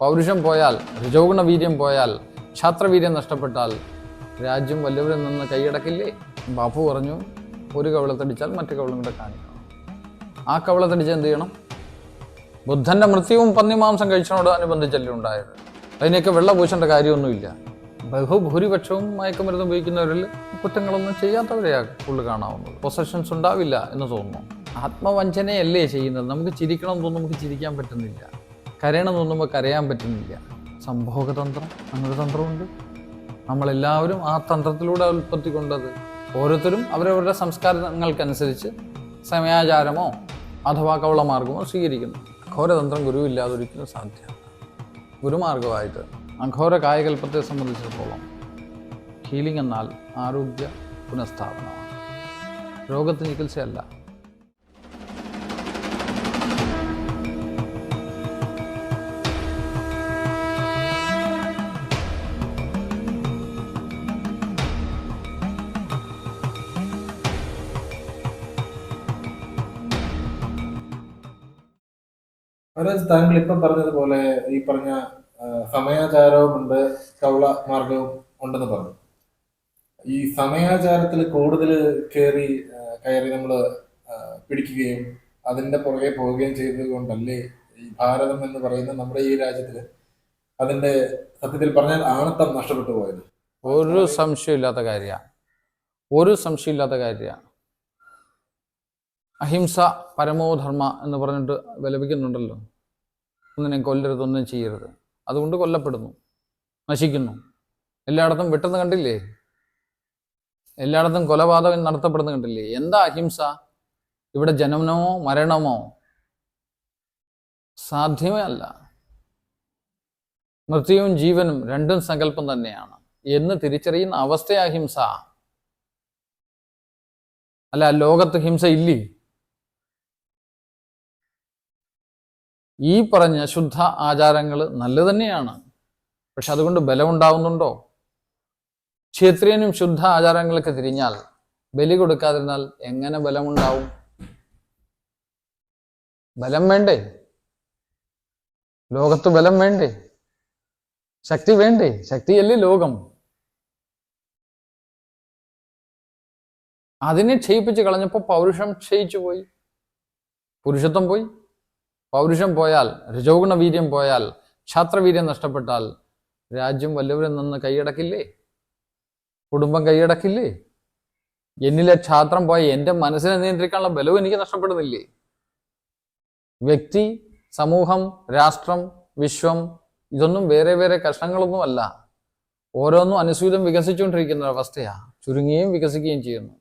പൗരുഷം പോയാൽ, രജോഗുണ വീര്യം പോയാൽ, ക്ഷാത്രവീര്യം നഷ്ടപ്പെട്ടാൽ രാജ്യം വല്ലവരിൽ നിന്ന് കൈയടക്കില്ലേ? ബാപ്പു പറഞ്ഞു, ഒരു കവളത്തടിച്ചാൽ മറ്റു കവളം കൂടെ കാണിക്കണം. ആ കവളത്തടിച്ച് എന്ത് ചെയ്യണം? ബുദ്ധന്റെ മൃത്യുവും പന്നിമാംസം കഴിച്ചതിനോട് അനുബന്ധിച്ചല്ലേ ഉണ്ടായത്. അതിനെയൊക്കെ വെള്ള പൂശേണ്ട കാര്യമൊന്നുമില്ല. ബഹുഭൂരിപക്ഷവും മയക്കുമരുന്ന് ഉപയോഗിക്കുന്നവരിൽ കുറ്റങ്ങളൊന്നും ചെയ്യാത്തവരെയാണ് കൂടുതൽ കാണാവുന്നത്. പൊസഷൻസ് ഉണ്ടാവില്ല എന്ന് തോന്നുന്നു. ആത്മവഞ്ചനയല്ലേ ചെയ്യുന്നത്. നമുക്ക് ചിരിക്കണം എന്ന് തോന്നുമ്പോൾ നമുക്ക് ചിരിക്കാൻ പറ്റുന്നില്ല, കരയണം എന്ന് തോന്നുമ്പോൾ കരയാൻ പറ്റുന്നില്ല. സംഭോഗതന്ത്രം, അങ്ങനൊരു തന്ത്രമുണ്ട്. നമ്മളെല്ലാവരും ആ തന്ത്രത്തിലൂടെ ഉൽപ്പത്തി കൊണ്ടത്. ഓരോരുത്തരും അവരവരുടെ സംസ്കാരങ്ങൾക്കനുസരിച്ച് സമയാചാരമോ അഥവാ കവളമാർഗമോ സ്വീകരിക്കുന്നു. അഘോരതന്ത്രം ഗുരുവില്ലാതെ ഒരിക്കലും സാധ്യമല്ല. ഗുരുമാർഗമായിട്ട് അഘോര കായകൽപ്പത്തെ സംബന്ധിച്ചിടത്തോളം ഹീലിംഗ് എന്നാൽ ആരോഗ്യ പുനഃസ്ഥാപനമാണ്, രോഗത്തിന് ചികിത്സയല്ല. താങ്കൾ ഇപ്പം പറഞ്ഞതുപോലെ ഈ പറഞ്ഞ സമയാചാരവുമുണ്ട്, കവള മാർഗവും ഉണ്ടെന്ന് പറഞ്ഞു. ഈ സമയാചാരത്തിൽ കൂടുതൽ കയറി നമ്മൾ പിടിക്കുകയും അതിന്റെ പുറകെ പോവുകയും ചെയ്തത് കൊണ്ടല്ലേ ഈ ഭാരതം എന്ന് പറയുന്ന നമ്മുടെ ഈ രാജ്യത്തില് അതിന്റെ സത്യത്തിൽ പറഞ്ഞാൽ ആണത്തം നഷ്ടപ്പെട്ടു പോയത്? ഒരു സംശയമില്ലാത്ത കാര്യമാണ്, ഒരു സംശയമില്ലാത്ത കാര്യമാണ്. അഹിംസ പരമോധർമ്മ എന്ന് പറഞ്ഞിട്ട് വിലപിക്കുന്നുണ്ടല്ലോ. ഒന്നിനെ കൊല്ലരുത്, ഒന്നും ചെയ്യരുത്. അതുകൊണ്ട് കൊല്ലപ്പെടുന്നു, നശിക്കുന്നു. എല്ലായിടത്തും വെട്ടുന്ന കണ്ടില്ലേ? എല്ലായിടത്തും കൊലപാതകം നടത്തപ്പെടുന്ന കണ്ടില്ലേ? എന്താ അഹിംസ? ഇവിടെ ജനനമോ മരണമോ സാധ്യമേ അല്ല. മൃത്യുവും ജീവനും രണ്ടും സങ്കല്പം തന്നെയാണ് എന്ന് തിരിച്ചറിയുന്ന അവസ്ഥ അഹിംസ. അല്ല, ലോകത്ത് ഹിംസ ഇല്ലേ? ഈ പറഞ്ഞ ശുദ്ധ ആചാരങ്ങൾ നല്ലത് തന്നെയാണ്. പക്ഷെ അതുകൊണ്ട് ബലമുണ്ടാവുന്നുണ്ടോ? ക്ഷത്രിയനും ശുദ്ധ ആചാരങ്ങളൊക്കെ തിരിഞ്ഞാൽ, ബലി കൊടുക്കാതിരുന്നാൽ എങ്ങനെ ബലമുണ്ടാവും? ബലം വേണ്ടേ? ലോകത്ത് ബലം വേണ്ടേ? ശക്തി വേണ്ടേ? ശക്തിയല്ലേ ലോകം. അതിനെ ക്ഷയിപ്പിച്ച് കളഞ്ഞപ്പോൾ പൗരുഷം ക്ഷയിച്ചു പോയി, പുരുഷത്വം പോയി. പൗരുഷം പോയാൽ, രജോഗുണ വീര്യം പോയാൽ, ക്ഷാത്രവീര്യം നഷ്ടപ്പെട്ടാൽ രാജ്യം വല്ലവരിൽ നിന്ന് കൈയടക്കില്ലേ? കുടുംബം കൈയടക്കില്ലേ? എന്നിലെ ക്ഷാത്രം പോയ എൻ്റെ മനസ്സിനെ നിയന്ത്രിക്കാനുള്ള ബലവും എനിക്ക് നഷ്ടപ്പെടുന്നില്ലേ? വ്യക്തി, സമൂഹം, രാഷ്ട്രം, വിശ്വം ഇതൊന്നും വേറെ വേറെ കഷ്ണങ്ങളൊന്നുമല്ല. ഓരോന്നും അനുസ്യൂതം വികസിച്ചുകൊണ്ടിരിക്കുന്ന ഒരവസ്ഥയാണ്. ചുരുങ്ങുകയും വികസിക്കുകയും ചെയ്യുന്നു.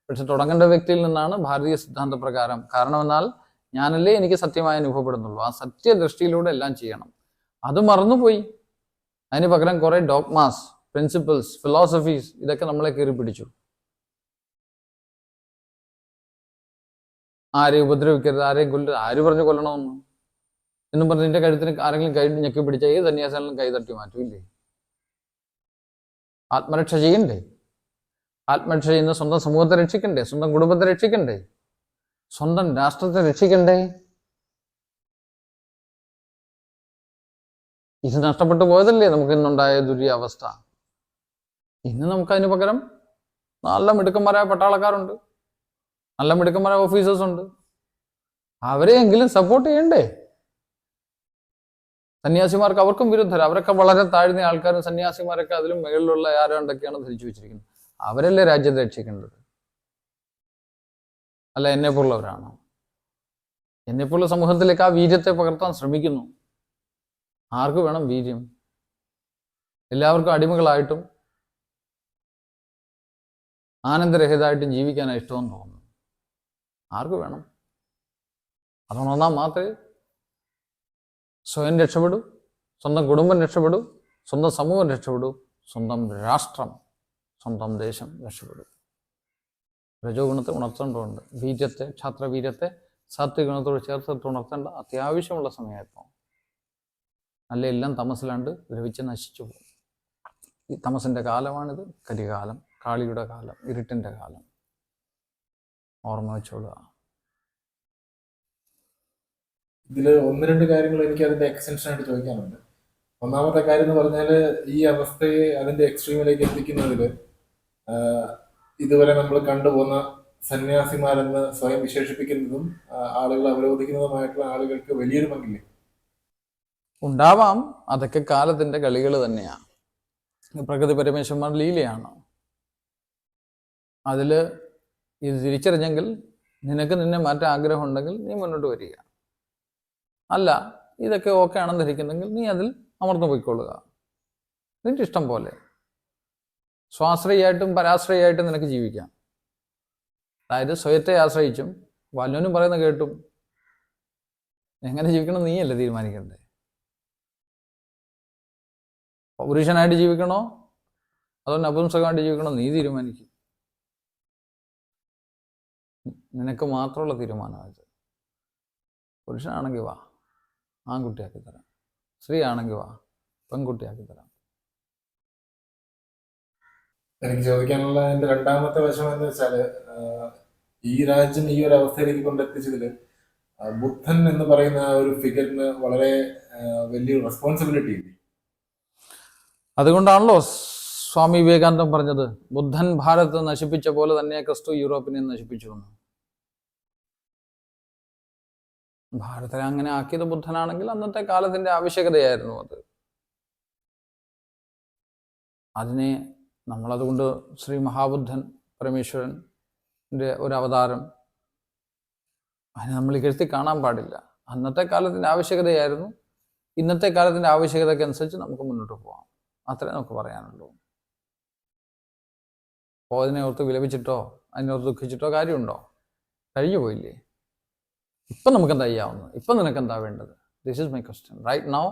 പക്ഷെ തുടങ്ങേണ്ട വ്യക്തിയിൽ നിന്നാണ് ഭാരതീയ സിദ്ധാന്ത പ്രകാരം. കാരണമെന്നാൽ ഞാനല്ലേ എനിക്ക് സത്യമായി അനുഭവപ്പെടുന്നുള്ളൂ. ആ സത്യദൃഷ്ടിയിലൂടെ എല്ലാം ചെയ്യണം. അത് മറന്നുപോയി. അതിന് പകരം കുറെ ഡോഗ്മാസ്, പ്രിൻസിപ്പിൾസ്, ഫിലോസഫീസ് ഇതൊക്കെ നമ്മളെ കയറി പിടിച്ചു. ആരെയും ഉപദ്രവിക്കരുത്, ആരെയും കൊല്ലരുത്. ആര് പറഞ്ഞു കൊല്ലണമെന്ന് എന്നും പറഞ്ഞ് നിന്റെ കഴുത്തിന് ആരെങ്കിലും കൈ ഞെക്കി പിടിച്ച ഏത് സന്യാസികളും കൈ തട്ടി മാറ്റൂല്ലേ? ആത്മരക്ഷ ചെയ്യണ്ടേ? ആത്മരക്ഷ ചെയ്യുന്ന സ്വന്തം സമൂഹത്തെ രക്ഷിക്കണ്ടേ? സ്വന്തം കുടുംബത്തെ രക്ഷിക്കണ്ടേ? സ്വന്തം രാഷ്ട്രത്തെ രക്ഷിക്കണ്ടേ? ഇത് നഷ്ടപ്പെട്ടു പോയതല്ലേ നമുക്ക് ഇന്നുണ്ടായ ദുരിയാവസ്ഥ. ഇന്ന് നമുക്കതിന് പകരം നല്ല മിടുക്കന്മാരായ പട്ടാളക്കാരുണ്ട്, നല്ല മിടുക്കന്മാരായ ഓഫീസേഴ്സ് ഉണ്ട്. അവരെയെങ്കിലും സപ്പോർട്ട് ചെയ്യണ്ടേ? സന്യാസിമാർക്ക് അവർക്കും വിരുദ്ധർ, അവരൊക്കെ വളരെ താഴ്ന്ന ആൾക്കാരും സന്യാസിമാരൊക്കെ അതിലും മുകളിലുള്ള ആരോ എന്തൊക്കെയാണ് ധരിച്ചു വെച്ചിരിക്കുന്നത്. അവരല്ലേ രാജ്യത്തെ രക്ഷിക്കേണ്ടത്, അല്ല എന്നെപ്പോലുള്ളവരാണോ? എന്നെപ്പോലുള്ള സമൂഹത്തിലേക്ക് ആ വീര്യത്തെ പകർത്താൻ ശ്രമിക്കുന്നു. ആർക്ക് വേണം വീര്യം? എല്ലാവർക്കും അടിമകളായിട്ടും ആനന്ദരഹിതമായിട്ടും ജീവിക്കാനാണ് ഇഷ്ടമെന്ന് തോന്നുന്നു. ആർക്ക് വേണം? അതുണർന്നാൽ മാത്രമേ സ്വയം രക്ഷപ്പെടൂ, സ്വന്തം കുടുംബം രക്ഷപ്പെടൂ, സ്വന്തം സമൂഹം രക്ഷപ്പെടൂ, സ്വന്തം രാഷ്ട്രം, സ്വന്തം ദേശം രക്ഷപ്പെടൂ. രജോഗുണത്തെ ഉണർത്തേണ്ടതുണ്ട്. വീര്യത്തെ, ക്ഷാത്രവീര്യത്തെ സാത്വികഗുണത്തോട് ചേർത്തിട്ട് ഉണർത്തേണ്ട അത്യാവശ്യമുള്ള സമയത്തോ. അല്ല എല്ലാം തമസിലാണ്ട് ദ്രവിച്ച് നശിച്ചു പോകും. ഈ തമസിൻ്റെ കാലമാണിത്. കരികാലം, കാളിയുടെ കാലം, ഇരുട്ടിൻ്റെ കാലം. ഓർമ്മ വെച്ചോളുക. ഇതിൽ ഒന്ന് രണ്ട് കാര്യങ്ങൾ എനിക്ക് അതിന്റെ എക്സ്റ്റൻഷൻ ആയിട്ട് ചോദിക്കാനുണ്ട്. ഒന്നാമത്തെ കാര്യം എന്ന് പറഞ്ഞാല് ഈ അവസ്ഥയെ അതിന്റെ എക്സ്ട്രീമിലേക്ക് എത്തിക്കുന്നതിൽ ഇതുവരെ നമ്മൾ കണ്ടുപോകുന്ന സന്യാസിമാരെന്ന് സ്വയം വിശേഷിപ്പിക്കുന്നതും ആളുകൾ അവരോധിക്കുന്നതുമായിട്ടുള്ള ആളുകൾക്ക് വലിയൊരു പങ്കില്ലേ? ഉണ്ടാവാം. അതൊക്കെ കാലത്തിന്റെ കളികൾ തന്നെയാണ്. പ്രകൃതി പരമേശ്വരന്മാർ ലീലയാണ്. അതിൽ ഇത് തിരിച്ചറിഞ്ഞെങ്കിൽ നിനക്ക് നിന്നെ മാറ്റാൻ ആഗ്രഹം ഉണ്ടെങ്കിൽ നീ മുന്നോട്ട് വരിക. അല്ല, ഇതൊക്കെ ഓക്കെ ആണെന്ന് ധരിക്കുന്നെങ്കിൽ നീ അതിൽ അമർന്നു പോയിക്കൊള്ളുക. നിന്റെ ഇഷ്ടം പോലെ സ്വാശ്രയായിട്ടും പരാശ്രയായിട്ടും നിനക്ക് ജീവിക്കാം. അതായത് സ്വയത്തെ ആശ്രയിച്ചും വല്ലവനും പറയുന്ന കേട്ടും എങ്ങനെ ജീവിക്കണം നീയല്ലേ തീരുമാനിക്കണ്ടേ. പുരുഷനായിട്ട് ജീവിക്കണോ അതോ നപുംസകമായിട്ട് ജീവിക്കണോ നീ തീരുമാനിക്കും. നിനക്ക് മാത്രമുള്ള തീരുമാനമായത്. പുരുഷനാണെങ്കിൽ വാ, ആൺകുട്ടിയാക്കി തരാം. സ്ത്രീ ആണെങ്കിൽ വാ, പെൺകുട്ടിയാക്കി തരാം. എനിക്ക് ചോദിക്കാനുള്ള എന്റെ രണ്ടാമത്തെ വശം എന്ന് വെച്ചാല്, ഈ രാജ്യം ഈ ഒരു അവസ്ഥയിലേക്ക് കൊണ്ടെത്തിച്ചതിൽ ബുദ്ധൻ എന്ന് പറയുന്ന ആ ഒരു ഫിഗറിന് വളരെ വലിയൊരു റെസ്പോൺസിബിലിറ്റി ഉണ്ട്. അതുകൊണ്ടാണല്ലോ സ്വാമി വിവേകാനന്ദൻ പറഞ്ഞത്, ബുദ്ധൻ ഭാരതത്തെ നശിപ്പിച്ച പോലെ തന്നെ ക്രിസ്തു യൂറോപ്പിനെ നശിപ്പിച്ചു എന്ന്. ഭാരതത്തെ അങ്ങനെ ആക്കിയത് ബുദ്ധനാണെങ്കിൽ അന്നത്തെ കാലത്തിന്റെ ആവശ്യകതയായിരുന്നു അത്. അതിനെ നമ്മളതുകൊണ്ട് ശ്രീ മഹാബുദ്ധൻ പരമേശ്വരൻ്റെ ഒരു അവതാരം അതിനെ നമ്മൾ ഇകഴ്ത്തി കാണാൻ പാടില്ല. അന്നത്തെ കാലത്തിന്റെ ആവശ്യകതയായിരുന്നു. ഇന്നത്തെ കാലത്തിന്റെ ആവശ്യകതയ്ക്ക് അനുസരിച്ച് നമുക്ക് മുന്നോട്ട് പോകാം. അത്രേ നമുക്ക് പറയാനുള്ളൂ. അപ്പോൾ അതിനെ ഓർത്ത് വിലപിച്ചിട്ടോ അതിനോർത്ത് ദുഃഖിച്ചിട്ടോ കാര്യമുണ്ടോ? കഴിഞ്ഞു പോയില്ലേ. ഇപ്പം നമുക്ക് എന്താ ചെയ്യാവുന്നത്? ഇപ്പം നിനക്ക് എന്താ വേണ്ടത്? This is my question. Right now,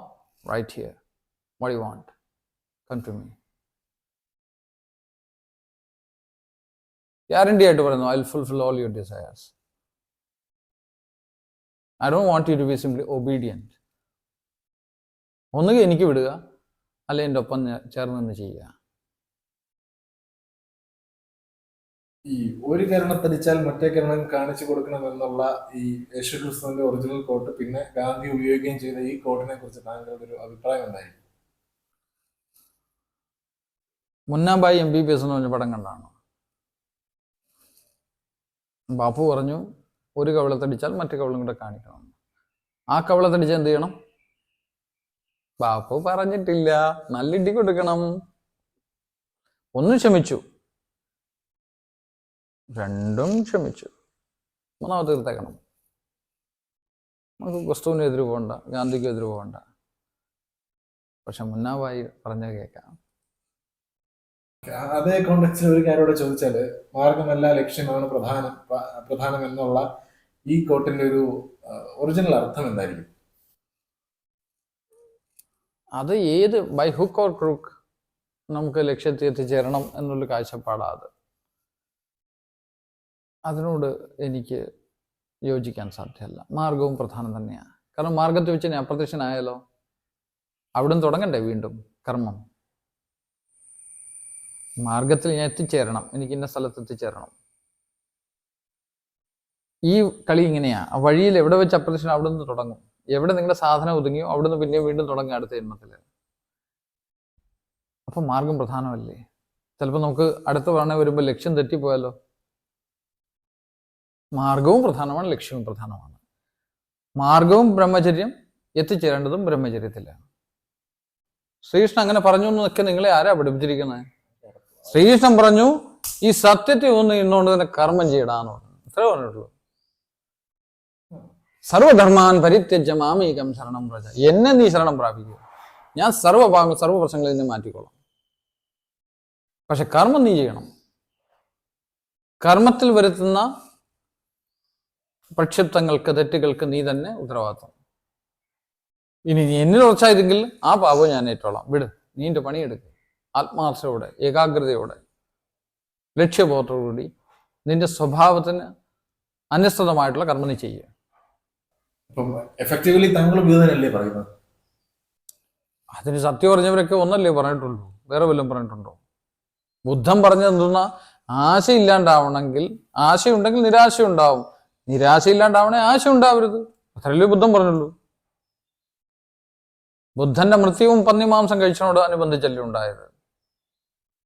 right here. What you want? Come to me. Guarantee ആയിട്ട് പറയുന്നു, I will fulfil all your desires. I don't want you to be simply obedient. ഒന്നുകിൽ എനിക്ക് വിടുക, അല്ലെ എൻ്റെ ഒപ്പം ചേർന്ന് നിന്ന് ചെയ്യുക. ഈ ഒരു കരണത്തടിച്ചാൽ മറ്റേ കരണം കാണിച്ചു കൊടുക്കണം എന്നുള്ള ഈ യേശുക്രിസ്തുവിന്റെ ഒറിജിനൽ കോട്ട് പിന്നെ ഗാന്ധി ഉപയോഗിക്കുകയും ചെയ്ത ഈ കോട്ടിനെ കുറിച്ച് താങ്കളുടെ ഒരു അഭിപ്രായം എന്തായിരുന്നു? മുന്നാബായി MBBS എന്ന് പറഞ്ഞ പടം കണ്ടാണ്. ബാപ്പു പറഞ്ഞു, ഒരു കവളത്തടിച്ചാൽ മറ്റു കവളും കൂടെ കാണിക്കണം. ആ കവളത്തടിച്ചാൽ എന്ത് ചെയ്യണം? ബാപ്പു പറഞ്ഞിട്ടില്ല, നല്ല ഇടി കൊടുക്കണം. ഒന്നും ക്ഷമിച്ചു, രണ്ടും ക്ഷമിച്ചു, മൂന്നാമത്തെ തീർത്തേക്കണം. നമുക്ക് ക്രിസ്തുവിന് എതിര് പോകണ്ട, ഗാന്ധിക്ക് എതിര് പോകണ്ട. പക്ഷെ മുന്നാബായി പറഞ്ഞ കേൾക്കാം. അതേ കോണ്ടെക്സ്റ്റിൽ ഒരു കാര്യോടെ ചോദിച്ചാല്, മാർഗമല്ല ലക്ഷ്യമാണ് പ്രധാനം എന്നുള്ള ഈ കോട്ടിന്റെ ഒരു ഒറിജിനൽ അർത്ഥം എന്തായിരിക്കും? അത് ഏത് ബൈ ഹുക്ക് ഓർ ക്രൂക്ക് നമുക്ക് ലക്ഷ്യത്തിൽ എത്തിച്ചേരണം എന്നുള്ള കാഴ്ചപ്പാടാണ് അത്. അതിനോട് എനിക്ക് യോജിക്കാൻ സാധ്യമല്ല. മാർഗവും പ്രധാനം തന്നെയാണ്. കാരണം മാർഗത്തിൽ വെച്ച് ഞാൻ അപ്രത്യക്ഷനായാലോ, അവിടുന്ന് തുടങ്ങണ്ടേ വീണ്ടും കർമ്മം. മാർഗത്തിൽ ഞാൻ എത്തിച്ചേരണം, എനിക്ക് ഇന്ന സ്ഥലത്ത് എത്തിച്ചേരണം. ഈ കളി ഇങ്ങനെയാ. ആ വഴിയിൽ എവിടെ വെച്ച് അപ്രത്യക്ഷൻ അവിടെ നിന്ന് തുടങ്ങും. എവിടെ നിങ്ങളുടെ സാധനം ഒതുങ്ങിയോ അവിടുന്ന് പിന്നെ വീണ്ടും തുടങ്ങുക അടുത്ത ജന്മത്തിൽ. അപ്പം മാർഗം പ്രധാനമല്ലേ? ചിലപ്പോൾ നമുക്ക് അടുത്ത പറഞ്ഞ വരുമ്പോൾ ലക്ഷ്യം തെറ്റിപ്പോയാലോ. മാർഗവും പ്രധാനമാണ്, ലക്ഷ്യവും പ്രധാനമാണ്. മാർഗവും ബ്രഹ്മചര്യം, എത്തിച്ചേരേണ്ടതും ബ്രഹ്മചര്യത്തിലാണ്. ശ്രീകൃഷ്ണൻ അങ്ങനെ പറഞ്ഞു എന്നൊക്കെ നിങ്ങളെ ആരാ പഠിപ്പിച്ചിരിക്കുന്നത്? ശ്രീകൃഷ്ണൻ പറഞ്ഞു, ഈ സത്യത്തെ ഒന്ന് ഇന്നുകൊണ്ട് തന്നെ കർമ്മം ചെയ്യടാന്ന് പറഞ്ഞു. അത്രേ പറഞ്ഞിട്ടുള്ളൂ. സർവധർമാൻ പരിത്യജ്യ മാമേകം ശരണം വ്രജ. എന്നെ നീ ശരണം പ്രാപിക്കുക, ഞാൻ സർവ്വ പ്രശ്നങ്ങളിൽ നിന്ന് മാറ്റിക്കോളാം. പക്ഷെ കർമ്മം നീ ചെയ്യണം. കർമ്മത്തിൽ വരുത്തുന്ന പ്രക്ഷിപ്തങ്ങൾക്ക്, തെറ്റുകൾക്ക് നീ തന്നെ ഉത്തരവാദിത്വം. ഇനി നീ എന്നിൽ ഉറച്ചായതെങ്കിൽ ആ പാപം ഞാൻ ഏറ്റോളാം. വിട്, നീന്റെ പണിയെടുക്കുക. ആത്മാർത്ഥയോടെ, ഏകാഗ്രതയോടെ, ലക്ഷ്യബോധത്തോടുകൂടി നിന്റെ സ്വഭാവത്തിന് അനുസൃതമായിട്ടുള്ള കർമ്മം നീ ചെയ്യുക. എഫക്റ്റീവ്ലി താങ്കൾ ബുദ്ധനല്ലേ പറയുന്നത്? അതിന് സത്യം പറഞ്ഞവരൊക്കെ ഒന്നല്ലേ പറഞ്ഞിട്ടുള്ളൂ, വേറെ വല്ലതും പറഞ്ഞിട്ടുണ്ടോ? ബുദ്ധൻ പറഞ്ഞത് എന്തെന്നാ, ആശയില്ലാണ്ടാവണമെങ്കിൽ, ആശയുണ്ടെങ്കിൽ നിരാശ ഉണ്ടാവും, നിരാശയില്ലാണ്ടാവണേ ആശ ഉണ്ടാവരുത്. അത്രയല്ലേ ബുദ്ധൻ പറഞ്ഞുള്ളൂ. ബുദ്ധന്റെ മൃത്യുവും പന്നിമാംസം കഴിച്ചതിനോട് അനുബന്ധിച്ചല്ലേ ഉണ്ടായത്?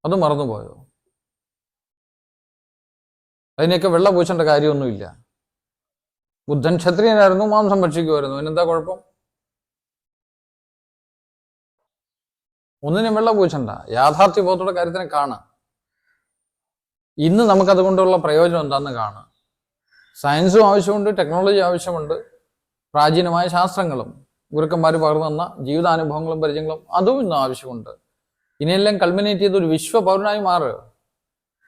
അത് മറന്നുപോയോ? അതിനെയൊക്കെ വെള്ള പൂശേണ്ട കാര്യമൊന്നുമില്ല. ബുദ്ധൻ ക്ഷത്രിയനായിരുന്നു, മാംസം ഭക്ഷിക്കുമായിരുന്നു, അതിനെന്താ കുഴപ്പം? ഒന്നിനും വെള്ള പൂശണ്ട. യാഥാർത്ഥ്യബോധത്തോടെ കാര്യത്തിനെ കാണാം. ഇന്ന് നമുക്കതുകൊണ്ടുള്ള പ്രയോജനം എന്താണെന്ന് കാണാം. സയൻസും ആവശ്യമുണ്ട്, ടെക്നോളജി ആവശ്യമുണ്ട്, പ്രാചീനമായ ശാസ്ത്രങ്ങളും ഗുരുക്കന്മാർ പകർന്നു തന്ന ജീവിതാനുഭവങ്ങളും പരിചയങ്ങളും അതും ഇന്ന് ആവശ്യമുണ്ട്. ഇനിയെല്ലാം കൾമിനേറ്റ് ചെയ്ത് ഒരു വിശ്വ പൗരനായി മാറുക.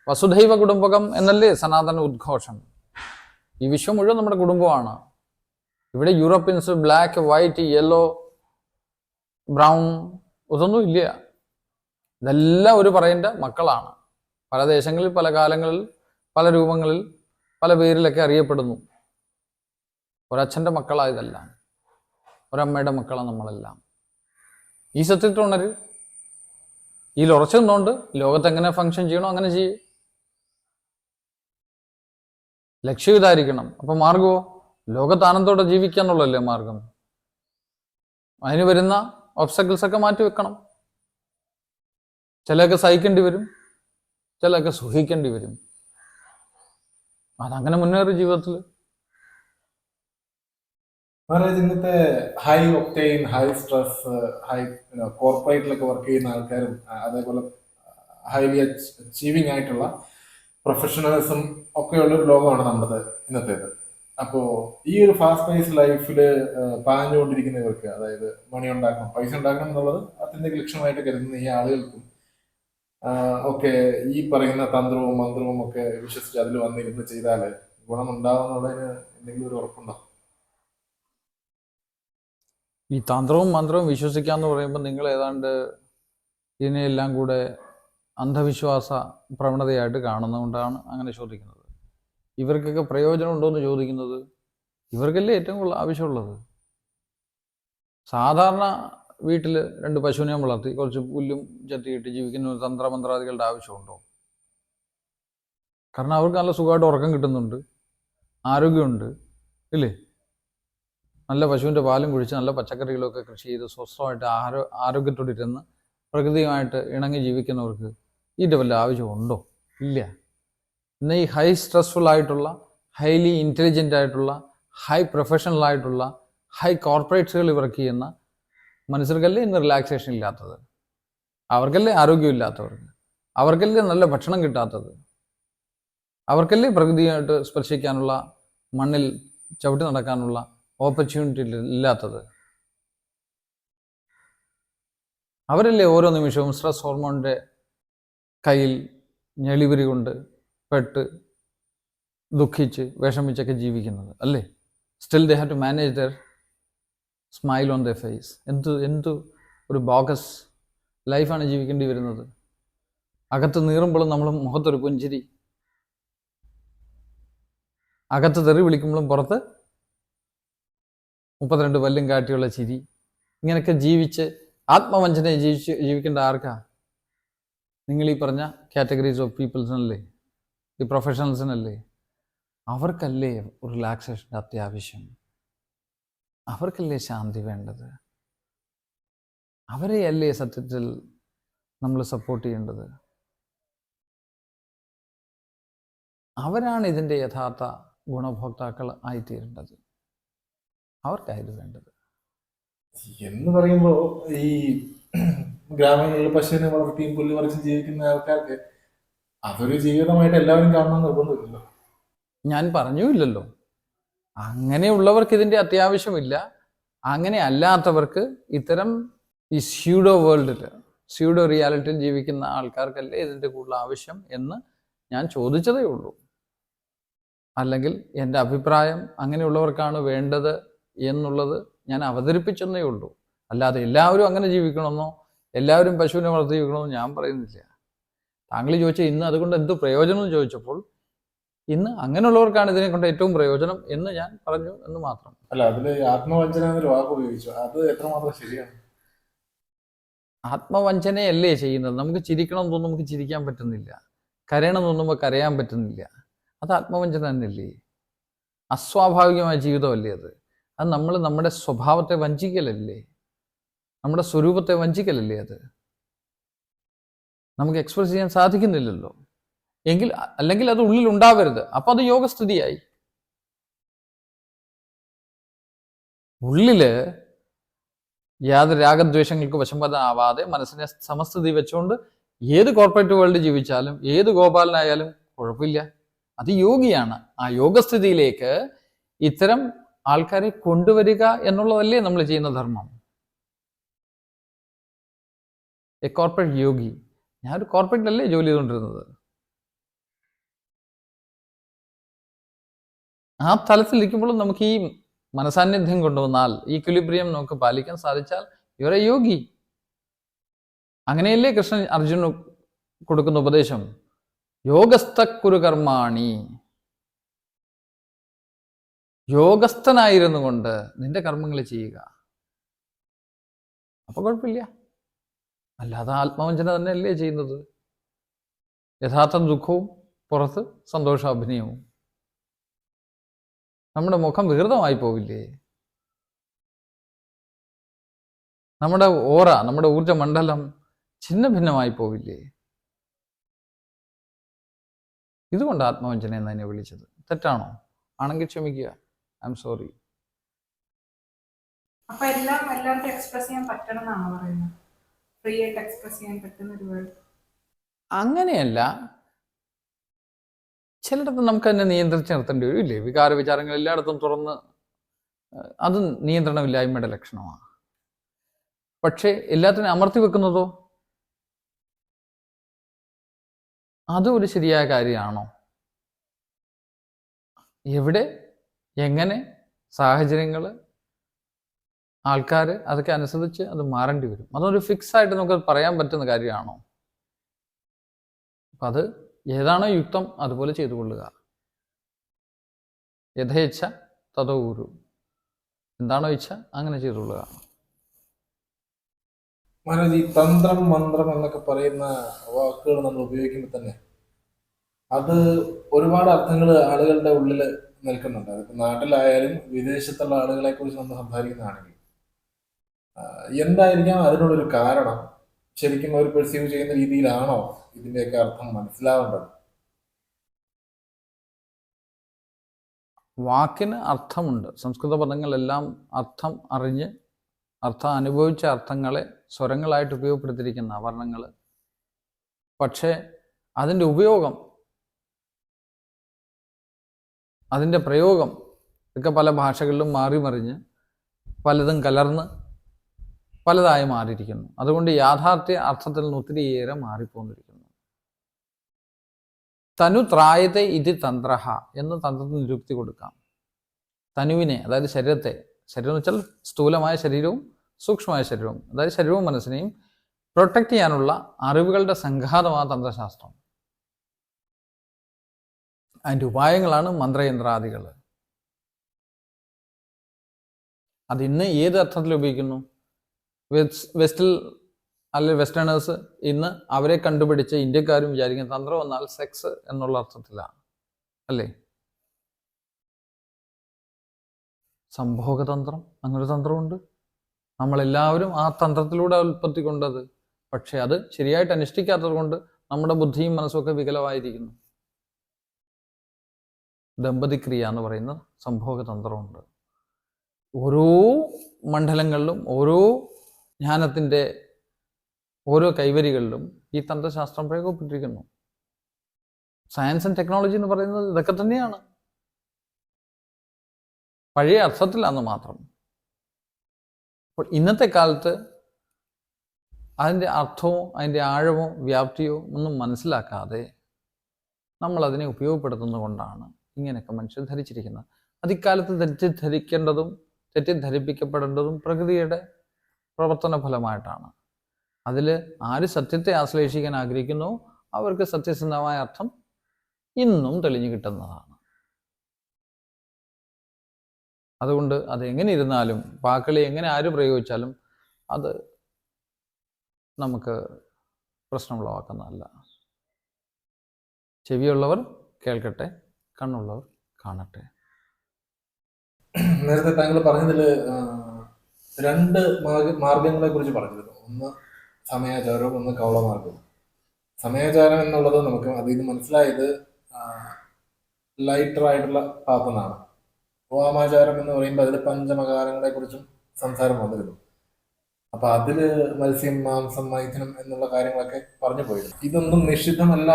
വസുധൈവ കുടുംബകം എന്നല്ലേ സനാതന ഉദ്ഘോഷം. ഈ വിശ്വം മുഴുവൻ നമ്മുടെ കുടുംബമാണ്. ഇവിടെ Europeans black, white, yellow, brown ഇതൊന്നും ഇല്ല. ഇതെല്ലാം ഒരു പറയേണ്ട മക്കളാണ്. പല ദേശങ്ങളിൽ, പല കാലങ്ങളിൽ, പല രൂപങ്ങളിൽ, പല പേരിലൊക്കെ അറിയപ്പെടുന്നു. ഒരച്ഛൻ്റെ മക്കളായതെല്ലാം, ഒരമ്മയുടെ മക്കളാണ് നമ്മളെല്ലാം. ഈ സത്യത്തിൽ ഉണര്. ഇതിൽ ഉറച്ചു നിന്നുകൊണ്ട് ലോകത്ത് എങ്ങനെ ഫങ്ഷൻ ചെയ്യണോ അങ്ങനെ ചെയ്യേ. ലക്ഷ്യം ഇതായിരിക്കണം. അപ്പൊ മാർഗമോ ലോകത്ത് ആനന്ദത്തോടെ ജീവിക്കാന്നുള്ളല്ലേ മാർഗം. അതിന് വരുന്ന ഒബ്സ്റ്റക്കിൾസ് ഒക്കെ മാറ്റി വെക്കണം. ചിലതൊക്കെ സഹിക്കേണ്ടി വരും, ചിലതൊക്കെ സുഖിക്കേണ്ടി വരും. അതങ്ങനെ മുന്നേറി ജീവിതത്തിൽ. മഹാരാജ്, ഇന്നത്തെ high octane, high stress, high കോർപ്പറേറ്റിലൊക്കെ വർക്ക് ചെയ്യുന്ന ആൾക്കാരും അതേപോലെ ഹൈലി അച്ചീവിങ് ആയിട്ടുള്ള പ്രൊഫഷണലിസം ഒക്കെയുള്ള ഒരു ലോകമാണ് നമ്മുടെ ഇന്നത്തേത്. അപ്പോ ഈ ഒരു ഫാസ്റ്റ് പേസ് ലൈഫില് പാഞ്ഞുകൊണ്ടിരിക്കുന്നവർക്ക്, അതായത് മണി ഉണ്ടാക്കണം, പൈസ ഉണ്ടാക്കണം എന്നുള്ളത് അതിന്റെ ലക്ഷ്യമായിട്ട് കരുതുന്ന ഈ ആളുകൾക്കും ഒക്കെ ഈ പറയുന്ന തന്ത്രവും മന്ത്രവും ഒക്കെ വിശ്വസിച്ച് അതിൽ വന്നിരുന്ന് ചെയ്താല് ഗുണമുണ്ടാവുന്നുള്ളതിന് എന്തെങ്കിലും ഒരു ഉറപ്പുണ്ടോ? ഈ തന്ത്രവും മന്ത്രവും വിശ്വസിക്കാന്ന് പറയുമ്പോൾ നിങ്ങൾ ഏതാണ്ട് ഇതിനെല്ലാം കൂടെ അന്ധവിശ്വാസ പ്രവണതയായിട്ട് കാണുന്നതുകൊണ്ടാണ് അങ്ങനെ ചോദിക്കുന്നത്. ഇവർക്കൊക്കെ പ്രയോജനം ഉണ്ടോ എന്ന് ചോദിക്കുന്നത് ഇവർക്കല്ലേ ഏറ്റവും കൂടുതൽ ആവശ്യമുള്ളത്. സാധാരണ വീട്ടിൽ 2 പശുവിനെ വളർത്തി കുറച്ച് പുല്ലും ചെത്തിയിട്ട് ജീവിക്കുന്ന ഒരു തന്ത്രമന്ത്രാദികളുടെ ആവശ്യമുണ്ടോ? കാരണം അവർക്ക് നല്ല സുഖമായിട്ട് ഉറക്കം കിട്ടുന്നുണ്ട്, ആരോഗ്യമുണ്ട്, ഇല്ലേ? നല്ല പശുവിൻ്റെ പാലും കുഴിച്ച് നല്ല പച്ചക്കറികളൊക്കെ കൃഷി ചെയ്ത് സ്വസ്ഥമായിട്ട് ആരോഗ്യത്തോടെ ഇരുന്ന് പ്രകൃതിയുമായിട്ട് ഇണങ്ങി ജീവിക്കുന്നവർക്ക് ഇതിൻ്റെ വല്ല ആവശ്യമുണ്ടോ? ഇല്ല. ഇന്ന് ഈ ഹൈ സ്ട്രെസ്ഫുൾ ആയിട്ടുള്ള, ഹൈലി ഇൻ്റലിജൻ്റ് ആയിട്ടുള്ള, ഹൈ പ്രൊഫഷണൽ ആയിട്ടുള്ള, ഹൈ കോർപ്പറേറ്റ്സുകളിൽ വർക്ക് ചെയ്യുന്ന മനുഷ്യർക്കല്ലേ ഇന്ന് റിലാക്സേഷൻ ഇല്ലാത്തത്. അവർക്കല്ലേ ആരോഗ്യമില്ലാത്തവർക്ക്, അവർക്കല്ലേ നല്ല ഭക്ഷണം കിട്ടാത്തത്, അവർക്കല്ലേ പ്രകൃതിയായിട്ട് സ്പർശിക്കാനുള്ള, മണ്ണിൽ ചവിട്ടി നടക്കാനുള്ള ഓപ്പർച്യൂണിറ്റി ഇല്ലാത്തത്. അവരല്ലേ ഓരോ നിമിഷവും സ്ട്രെസ് ഹോർമോണിൻ്റെ കയ്യിൽ ഞെളിവിരി കൊണ്ട് പെട്ട് ദുഃഖിച്ച് വിഷമിച്ചൊക്കെ ജീവിക്കുന്നത് അല്ലേ? Still they have to manage their smile on the face. എന്തു ഒരു ബോഗസ് ലൈഫാണ് ജീവിക്കേണ്ടി വരുന്നത്. അകത്ത് നീറുമ്പോഴും നമ്മൾ മുഖത്തൊരു പുഞ്ചിരി, അകത്ത് തെറി വിളിക്കുമ്പോഴും പുറത്ത് 32 പല്ലും കാട്ടിയുള്ള ചിരി. ഇങ്ങനെയൊക്കെ ജീവിച്ച് ആത്മവഞ്ചനയെ ജീവിക്കേണ്ട ആർക്കാ? നിങ്ങൾ ഈ പറഞ്ഞ കാറ്റഗറീസ് ഓഫ് പീപ്പിൾസിനല്ലേ, ഈ പ്രൊഫഷണൽസിനല്ലേ? അവർക്കല്ലേ റിലാക്സേഷൻ്റെ അത്യാവശ്യം, അവർക്കല്ലേ ശാന്തി വേണ്ടത്, അവരെയല്ലേ സത്യത്തിൽ നമ്മൾ സപ്പോർട്ട് ചെയ്യേണ്ടത്. അവരാണ് ഇതിൻ്റെ യഥാർത്ഥ ഗുണഭോക്താക്കൾ ആയിത്തീരേണ്ടത്. അവർക്കായത് വേണ്ടത്. എന്ന് പറയുമ്പോ ഈ ഗ്രാമങ്ങളിൽ പശുവിനെ വളർത്തിയും പുല്ല് പറിച്ചും ജീവിക്കുന്ന ആൾക്കാർക്ക് അതൊരു ജീവിതമായിട്ട് എല്ലാവരും കാണണം നിർബന്ധമില്ലല്ലോ. ഞാൻ പറഞ്ഞില്ലല്ലോ, അങ്ങനെയുള്ളവർക്ക് ഇതിൻ്റെ അത്യാവശ്യമില്ല. അങ്ങനെ അല്ലാത്തവർക്ക്, ഇത്തരം ഈ സ്യൂഡോ വേൾഡിൽ, സ്യൂഡോ റിയാലിറ്റിയിൽ ജീവിക്കുന്ന ആൾക്കാർക്കല്ലേ ഇതിൻ്റെ കൂടുതൽ ആവശ്യം എന്ന് ഞാൻ ചോദിച്ചതേ ഉള്ളൂ. അല്ലെങ്കിൽ എൻ്റെ അഭിപ്രായം അങ്ങനെയുള്ളവർക്കാണ് വേണ്ടത് എന്നുള്ളത് ഞാൻ അവതരിപ്പിച്ചെന്നേ ഉള്ളൂ. അല്ലാതെ എല്ലാവരും അങ്ങനെ ജീവിക്കണമെന്നോ എല്ലാവരും പശുവിനെ വളർത്തി ജീവിക്കണമെന്നോ ഞാൻ പറയുന്നില്ല. താങ്കൾ ചോദിച്ച ഇന്ന് അതുകൊണ്ട് എന്ത് പ്രയോജനം എന്ന് ചോദിച്ചപ്പോൾ ഇന്ന് അങ്ങനെയുള്ളവർക്കാണ് ഇതിനെ കൊണ്ട് ഏറ്റവും പ്രയോജനം എന്ന് ഞാൻ പറഞ്ഞു എന്ന് മാത്രം. അല്ല, അതില് ആത്മവഞ്ചന എന്നൊരു വാക്ക് ഉപയോഗിച്ചു, അത് എത്രമാത്രം ശരിയാണ്? ആത്മവഞ്ചനയല്ലേ ചെയ്യുന്നത്? നമുക്ക് ചിരിക്കണം എന്ന് തോന്നുമ്പോൾ നമുക്ക് ചിരിക്കാൻ പറ്റുന്നില്ല, കരയണം എന്ന് തോന്നുമ്പോൾ കരയാൻ പറ്റുന്നില്ല. അത് ആത്മവഞ്ചന തന്നെയല്ലേ? അസ്വാഭാവികമായ ജീവിതമല്ലേ അത്? അത് നമ്മൾ നമ്മുടെ സ്വഭാവത്തെ വഞ്ചിക്കലല്ലേ? നമ്മുടെ സ്വരൂപത്തെ വഞ്ചിക്കലല്ലേ അത്? നമുക്ക് എക്സ്പ്രസ് ചെയ്യാൻ സാധിക്കുന്നില്ലല്ലോ. അല്ലെങ്കിൽ അത് ഉള്ളിൽ ഉണ്ടാവരുത്. അപ്പൊ അത് യോഗസ്ഥിതിയായി. ഉള്ളില് യാതൊരു രാഗദ്വേഷങ്ങൾക്ക് വശംവദനാവാതെ മനസ്സിനെ സമസ്ഥിതി വെച്ചുകൊണ്ട് ഏത് കോർപ്പറേറ്റ് വേൾഡ് ജീവിച്ചാലും ഏത് ഗോപാലനായാലും കുഴപ്പമില്ല. അത് യോഗിയാണ്. ആ യോഗസ്ഥിതിയിലേക്ക് ഇത്തരം ആൾക്കാരെ കൊണ്ടുവരിക എന്നുള്ളതല്ലേ നമ്മൾ ചെയ്യുന്ന ധർമ്മം. എ കോർപ്പറേറ്റ് യോഗി. ഞാനൊരു കോർപ്പറേറ്റിലല്ലേ ജോലി ചെയ്തുകൊണ്ടിരുന്നത്. ആ തലത്തിലിരിക്കുമ്പോഴും നമുക്ക് ഈ മനസാന്നിധ്യം കൊണ്ടുവന്നാൽ, ഈ ഇക്വിലിബ്രിയം നമുക്ക് പാലിക്കാൻ സാധിച്ചാൽ ഇവരെ യോഗി. അങ്ങനെയല്ലേ കൃഷ്ണൻ അർജുനു കൊടുക്കുന്ന ഉപദേശം, യോഗസ്ഥ കുരു കർമാണി. യോഗസ്ഥനായിരുന്നു കൊണ്ട് നിന്റെ കർമ്മങ്ങൾ ചെയ്യുക. അപ്പൊ കുഴപ്പമില്ല. അല്ലാതെ ആത്മവഞ്ചന തന്നെയല്ലേ ചെയ്യുന്നത്. യഥാർത്ഥ ദുഃഖവും പുറത്ത് സന്തോഷാഭിനയവും. നമ്മുടെ മുഖം വികൃതമായി പോവില്ലേ? നമ്മുടെ ഓറ, നമ്മുടെ ഊർജ മണ്ഡലം ഛിന്ന ഭിന്നമായി പോവില്ലേ? ഇതുകൊണ്ട് ആത്മവഞ്ചന എന്നതിനെ വിളിച്ചത്. തെറ്റാണോ? ആണെങ്കിൽ ക്ഷമിക്കുക. I am sorry. അപ്പൊ എല്ലാവർക്കും എക്സ്പ്രസ് ചെയ്യാൻ പറ്റണം എന്നാണോ പറയുന്നത്? ഫ്രീ ആയിട്ട് എക്സ്പ്രസ് ചെയ്യാൻ പറ്റുന്ന ഒരു വേർഡ് അങ്ങനെയല്ല. ചിലയിടത്ത് നമുക്ക് തന്നെ നിയന്ത്രിച്ച് നിർത്തേണ്ടി വരും ഇല്ലേ? വികാര വിചാരങ്ങൾ എല്ലായിടത്തും തുറന്ന്, അത് നിയന്ത്രണമില്ലായ്മയുടെ ലക്ഷണമാണ്. പക്ഷേ എല്ലാത്തിനും അമർത്തി വെക്കുന്നതോ അതും ഒരു ശരിയായ കാര്യമാണോ? എവിടെ, എങ്ങനെ, സാഹചര്യങ്ങൾ, ആൾക്കാർ, അതൊക്കെ അനുസരിച്ച് അത് മാറേണ്ടി വരും. അതൊരു ഫിക്സ് ആയിട്ട് നമുക്ക് പറയാൻ പറ്റുന്ന കാര്യമാണോ? അപ്പം അത് ഏതാണോ യുക്തം അതുപോലെ ചെയ്തു കൊള്ളുക. യഥേച്ഛ തതോ ഊരു. എന്താണോ ഇച്ഛ അങ്ങനെ ചെയ്തുകൊള്ളുക. മഹാരാജ്, ഈ തന്ത്രം മന്ത്രം എന്നൊക്കെ പറയുന്ന വാക്കുകൾ നമ്മൾ ഉപയോഗിക്കുമ്പോൾ തന്നെ അത് ഒരുപാട് അർത്ഥങ്ങൾ ആളുകളുടെ ഉള്ളിൽ നിൽക്കുന്നുണ്ട്. അതിപ്പോൾ നാട്ടിലായാലും വിദേശത്തുള്ള ആളുകളെ കുറിച്ച് നമ്മൾ സംസാരിക്കുന്നതാണെങ്കിൽ എന്തായിരിക്കാം അതിനുള്ളൊരു കാരണം? ശരിക്കും അവർ പെർസീവ് ചെയ്യുന്ന രീതിയിലാണോ ഇതിന്റെയൊക്കെ അർത്ഥം മനസ്സിലാവേണ്ടത്? വാക്കിന് അർത്ഥമുണ്ട്. സംസ്കൃത പദങ്ങളെല്ലാം അർത്ഥം അറിഞ്ഞ്, അർത്ഥം അനുഭവിച്ച അർത്ഥങ്ങളെ സ്വരങ്ങളായിട്ട് ഉപയോഗപ്പെടുത്തിയിരിക്കുന്ന വർണ്ണങ്ങൾ. പക്ഷേ അതിൻ്റെ ഉപയോഗം, അതിൻ്റെ പ്രയോഗം ഒക്കെ പല ഭാഷകളിലും മാറി മറിഞ്ഞ് പലതും കലർന്ന് പലതായി മാറിയിരിക്കുന്നു. അതുകൊണ്ട് യാഥാർത്ഥ്യ അർത്ഥത്തിൽ നിന്ന് ഒത്തിരിയേറെ മാറിപ്പോന്നിരിക്കുന്നു. തനു ത്രായത്തെ ഇതി തന്ത്രഹ എന്ന് തന്ത്രത്തിന് നിരുക്തി കൊടുക്കാം. തനുവിനെ, അതായത് ശരീരത്തെ, ശരീരം എന്ന് വെച്ചാൽ സ്ഥൂലമായ ശരീരവും സൂക്ഷ്മമായ ശരീരവും, അതായത് ശരീരവും മനസ്സിനെയും പ്രൊട്ടക്റ്റ് ചെയ്യാനുള്ള അറിവുകളുടെ സംഘാതമാണ് തന്ത്രശാസ്ത്രം. അതിൻ്റെ ഉപായങ്ങളാണ് മന്ത്രയന്ത്രാദികൾ. അത് ഇന്ന് ഏത് അർത്ഥത്തിൽ ഉപയോഗിക്കുന്നു? വെസ്റ്റിൽ അല്ലെങ്കിൽ വെസ്റ്റേണേഴ്സ് ഇന്ന് അവരെ കണ്ടുപിടിച്ച ഇന്ത്യക്കാരും വിചാരിക്കുന്ന തന്ത്രം എന്നാൽ സെക്സ് എന്നുള്ള അർത്ഥത്തിലാണ്, അല്ലേ? സംഭോഗതന്ത്രം, അങ്ങനൊരു തന്ത്രമുണ്ട്. നമ്മളെല്ലാവരും ആ തന്ത്രത്തിലൂടെ ഉൽപ്പത്തി കൊണ്ടത്. പക്ഷെ അത് ശരിയായിട്ട് അനുഷ്ഠിക്കാത്തത് കൊണ്ട് നമ്മുടെ ബുദ്ധിയും മനസ്സുമൊക്കെ വികലമായിരിക്കുന്നു. ദമ്പതിക്രിയ എന്ന് പറയുന്ന സംഭോഗതന്ത്രമുണ്ട്. ഓരോ മണ്ഡലങ്ങളിലും ഓരോ ജ്ഞാനത്തിൻ്റെ ഓരോ കൈവരികളിലും ഈ തന്ത്രശാസ്ത്രം പ്രയോഗപ്പെട്ടിരിക്കുന്നു. സയൻസ് ആൻഡ് ടെക്നോളജി എന്ന് പറയുന്നത് ഇതൊക്കെ തന്നെയാണ്, പഴയ അർത്ഥത്തിലാന്ന് മാത്രം. അപ്പോൾ ഇന്നത്തെ കാലത്ത് അതിൻ്റെ അർത്ഥമോ അതിൻ്റെ ആഴമോ വ്യാപ്തിയോ ഒന്നും മനസ്സിലാക്കാതെ നമ്മളതിനെ ഉപയോഗപ്പെടുത്തുന്നത് കൊണ്ടാണ് ഇങ്ങനെയൊക്കെ മനുഷ്യർ ധരിച്ചിരിക്കുന്നത്. അതിക്കാലത്ത് തെറ്റിദ്ധരിക്കേണ്ടതും തെറ്റിദ്ധരിപ്പിക്കപ്പെടേണ്ടതും പ്രകൃതിയുടെ പ്രവർത്തന ഫലമായിട്ടാണ്. അതിൽ ആര് സത്യത്തെ ആശ്ലേഷിക്കാൻ ആഗ്രഹിക്കുന്നോ അവർക്ക് സത്യസന്ധമായ അർത്ഥം ഇന്നും തെളിഞ്ഞു കിട്ടുന്നതാണ്. അതുകൊണ്ട് അതെങ്ങനെ ഇരുന്നാലും, വാക്കുകളെ എങ്ങനെ ആര് പ്രയോഗിച്ചാലും അത് നമുക്ക് പ്രശ്നമുളവാക്കുന്നതല്ല. ചെവിയുള്ളവർ കേൾക്കട്ടെ, കണ്ണുള്ളവർ കാണട്ടെ. നേരത്തെ താങ്കൾ പറഞ്ഞതിൽ രണ്ട് മാർഗങ്ങളെ കുറിച്ച് പറഞ്ഞിരുന്നു. ഒന്ന് സമയാചാരവും ഒന്ന് കൗളമാർഗവും. സമയാചാരം എന്നുള്ളത് നമുക്ക് അതിൽ നിന്ന് മനസ്സിലായത് ലൈറ്റർ ആയിട്ടുള്ള പാത്ത് എന്നാണ്. വാമാചാരം എന്ന് പറയുമ്പോൾ അതിൽ പഞ്ചമകാരങ്ങളെ കുറിച്ചും സംസാരം വന്നിരുന്നു. അപ്പൊ അതില് മത്സ്യം, മാംസം, മൈഥുനം എന്നുള്ള കാര്യങ്ങളൊക്കെ പറഞ്ഞു പോയിരുന്നു. ഇതൊന്നും നിഷിദ്ധമല്ല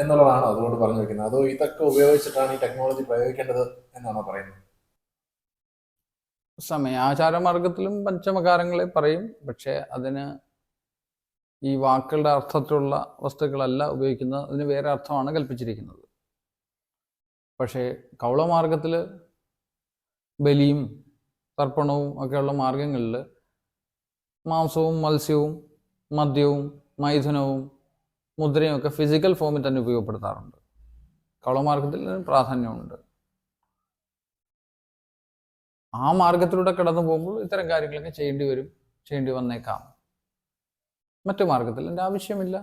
എന്നുള്ളതാണ് അതുകൊണ്ട് പറഞ്ഞു വെക്കുന്നത്. അതോ ഇതൊക്കെ ഉപയോഗിച്ചിട്ടാണ് ഈ ടെക്നോളജി പ്രയോഗിക്കേണ്ടത് എന്നാണോ പറയുന്നത്? സമയാചാരമാർഗത്തിലും പഞ്ചമകാരങ്ങളെ പറയും. പക്ഷേ അതിന് ഈ വാക്കുകളുടെ അർത്ഥത്തിലുള്ള വസ്തുക്കളല്ല ഉപയോഗിക്കുന്നത്, അതിന് വേറെ അർത്ഥമാണ് കൽപ്പിച്ചിരിക്കുന്നത്. പക്ഷേ കൗളമാർഗത്തിൽ ബലിയും തർപ്പണവും ഒക്കെയുള്ള മാർഗങ്ങളിൽ മാംസവും മത്സ്യവും മദ്യവും മൈഥുനവും മുദ്രയും ഒക്കെ ഫിസിക്കൽ ഫോമിൽ തന്നെ ഉപയോഗപ്പെടുത്താറുണ്ട്. കൗളമാർഗത്തിൽ ഇതിന് പ്രാധാന്യമുണ്ട്. ആ മാർഗത്തിലൂടെ കടന്നു പോകുമ്പോൾ ഇത്തരം കാര്യങ്ങളൊക്കെ ചെയ്യേണ്ടി വന്നേക്കാം. മറ്റു മാർഗത്തിൽ എൻ്റെ ആവശ്യമില്ല.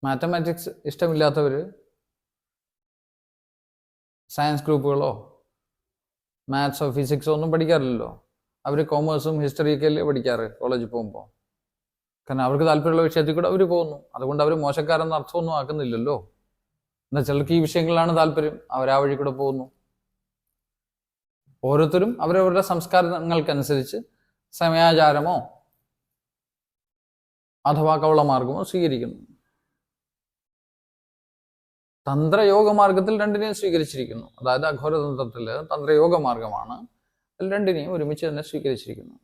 മാത്തമാറ്റിക്സ് ഇഷ്ടമില്ലാത്തവർ സയൻസ് ഗ്രൂപ്പുകളോ മാത്സോ ഫിസിക്സോ ഒന്നും പഠിക്കാറില്ലല്ലോ. അവർ കോമേഴ്സും ഹിസ്റ്ററിയൊക്കെ അല്ലേ പഠിക്കാറ് കോളേജിൽ പോകുമ്പോൾ. കാരണം അവർക്ക് താല്പര്യമുള്ള വിഷയത്തിൽ കൂടെ അവർ പോകുന്നു. അതുകൊണ്ട് അവർ മോശക്കാരെന്ന അർത്ഥമൊന്നും ആക്കുന്നില്ലല്ലോ. എന്നാൽ ചിലർക്ക് ഈ വിഷയങ്ങളിലാണ് താല്പര്യം, അവരാ വഴി കൂടെ പോകുന്നു. ഓരോരുത്തരും അവരവരുടെ സംസ്കാരങ്ങൾക്കനുസരിച്ച് സമയാചാരമോ അഥവാ കൗളമാർഗമോ സ്വീകരിക്കുന്നു. തന്ത്രയോഗ മാർഗത്തിൽ രണ്ടിനെയും സ്വീകരിച്ചിരിക്കുന്നു. അതായത് അഘോരതന്ത്രത്തിൽ തന്ത്രയോഗ മാർഗമാണ്. അതിൽ രണ്ടിനെയും ഒരുമിച്ച് തന്നെ സ്വീകരിച്ചിരിക്കുന്നു.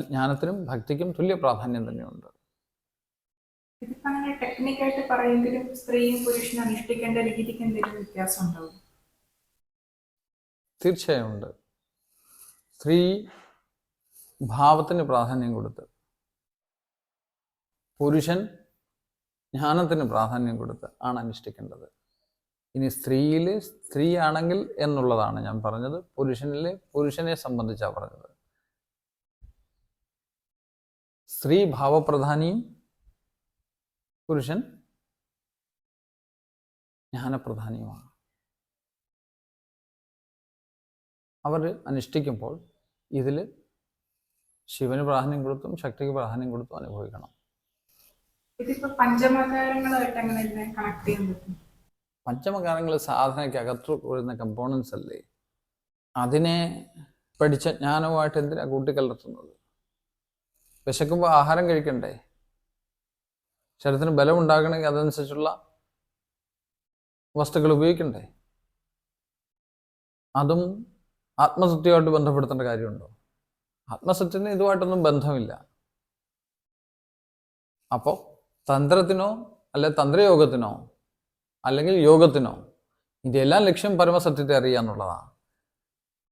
ജ്ഞാനത്തിനും ഭക്തിക്കും തുല്യ പ്രാധാന്യം തന്നെയുണ്ട്. ഇതിപ്പോ അങ്ങനെ ടെക്നിക്കായിട്ട് പറയുമെങ്കിലും സ്ത്രീയും പുരുഷനും അനുഷ്ഠിക്കേണ്ട രീതിക്ക് എന്തെങ്കിലും വ്യത്യാസം ഉണ്ടാവും? തീർച്ചയായും ഉണ്ട്. സ്ത്രീ ഭാവത്തിന് പ്രാധാന്യം കൊടുത്ത്, പുരുഷൻ ജ്ഞാനത്തിന് പ്രാധാന്യം കൊടുത്ത് ആണ് അനുഷ്ഠിക്കേണ്ടത്. ഇനി സ്ത്രീയിൽ സ്ത്രീയാണെങ്കിൽ എന്നുള്ളതാണ് ഞാൻ പറഞ്ഞത്. പുരുഷനെ സംബന്ധിച്ചാണ് പറഞ്ഞത്. സ്ത്രീ ഭാവപ്രധാനിയും പുരുഷൻ ജ്ഞാനപ്രധാനിയുമാണ്. അവർ അനുഷ്ഠിക്കുമ്പോൾ ഇതിൽ ശിവന് പ്രാധാന്യം കൊടുത്തും ശക്തിക്ക് പ്രാധാന്യം കൊടുത്തും അനുഭവിക്കണം. ഇതിപ്പോ പഞ്ചമകാരങ്ങളായിട്ട് എങ്ങനെ ഇതിനെ കണക്ട് ചെയ്യാൻ പറ്റും? പഞ്ചമകാരങ്ങൾ സാധനയ്ക്ക് അകത്തു വരുന്ന കമ്പോണൻസ് അല്ലേ. അതിനെ പഠിച്ച ജ്ഞാനവുമായിട്ട് എന്തിനാ കൂട്ടിക്കലർത്തുന്നത്? വിശക്കുമ്പോൾ ആഹാരം കഴിക്കണ്ടേ? ശരീരത്തിന് ബലം ഉണ്ടാകണമെങ്കിൽ അതനുസരിച്ചുള്ള വസ്തുക്കൾ ഉപയോഗിക്കണ്ടേ? അതും ആത്മസത്യമായിട്ട് ബന്ധപ്പെടുത്തേണ്ട കാര്യമുണ്ടോ? ആത്മസത്യത്തിന് ഇതുമായിട്ടൊന്നും ബന്ധമില്ല. അപ്പോൾ തന്ത്രത്തിനോ അല്ലെ തന്ത്രയോഗത്തിനോ അല്ലെങ്കിൽ യോഗത്തിനോ ഇതെല്ലാം ലക്ഷ്യം പരമസത്യത്തെ അറിയുക എന്നുള്ളതാണ്.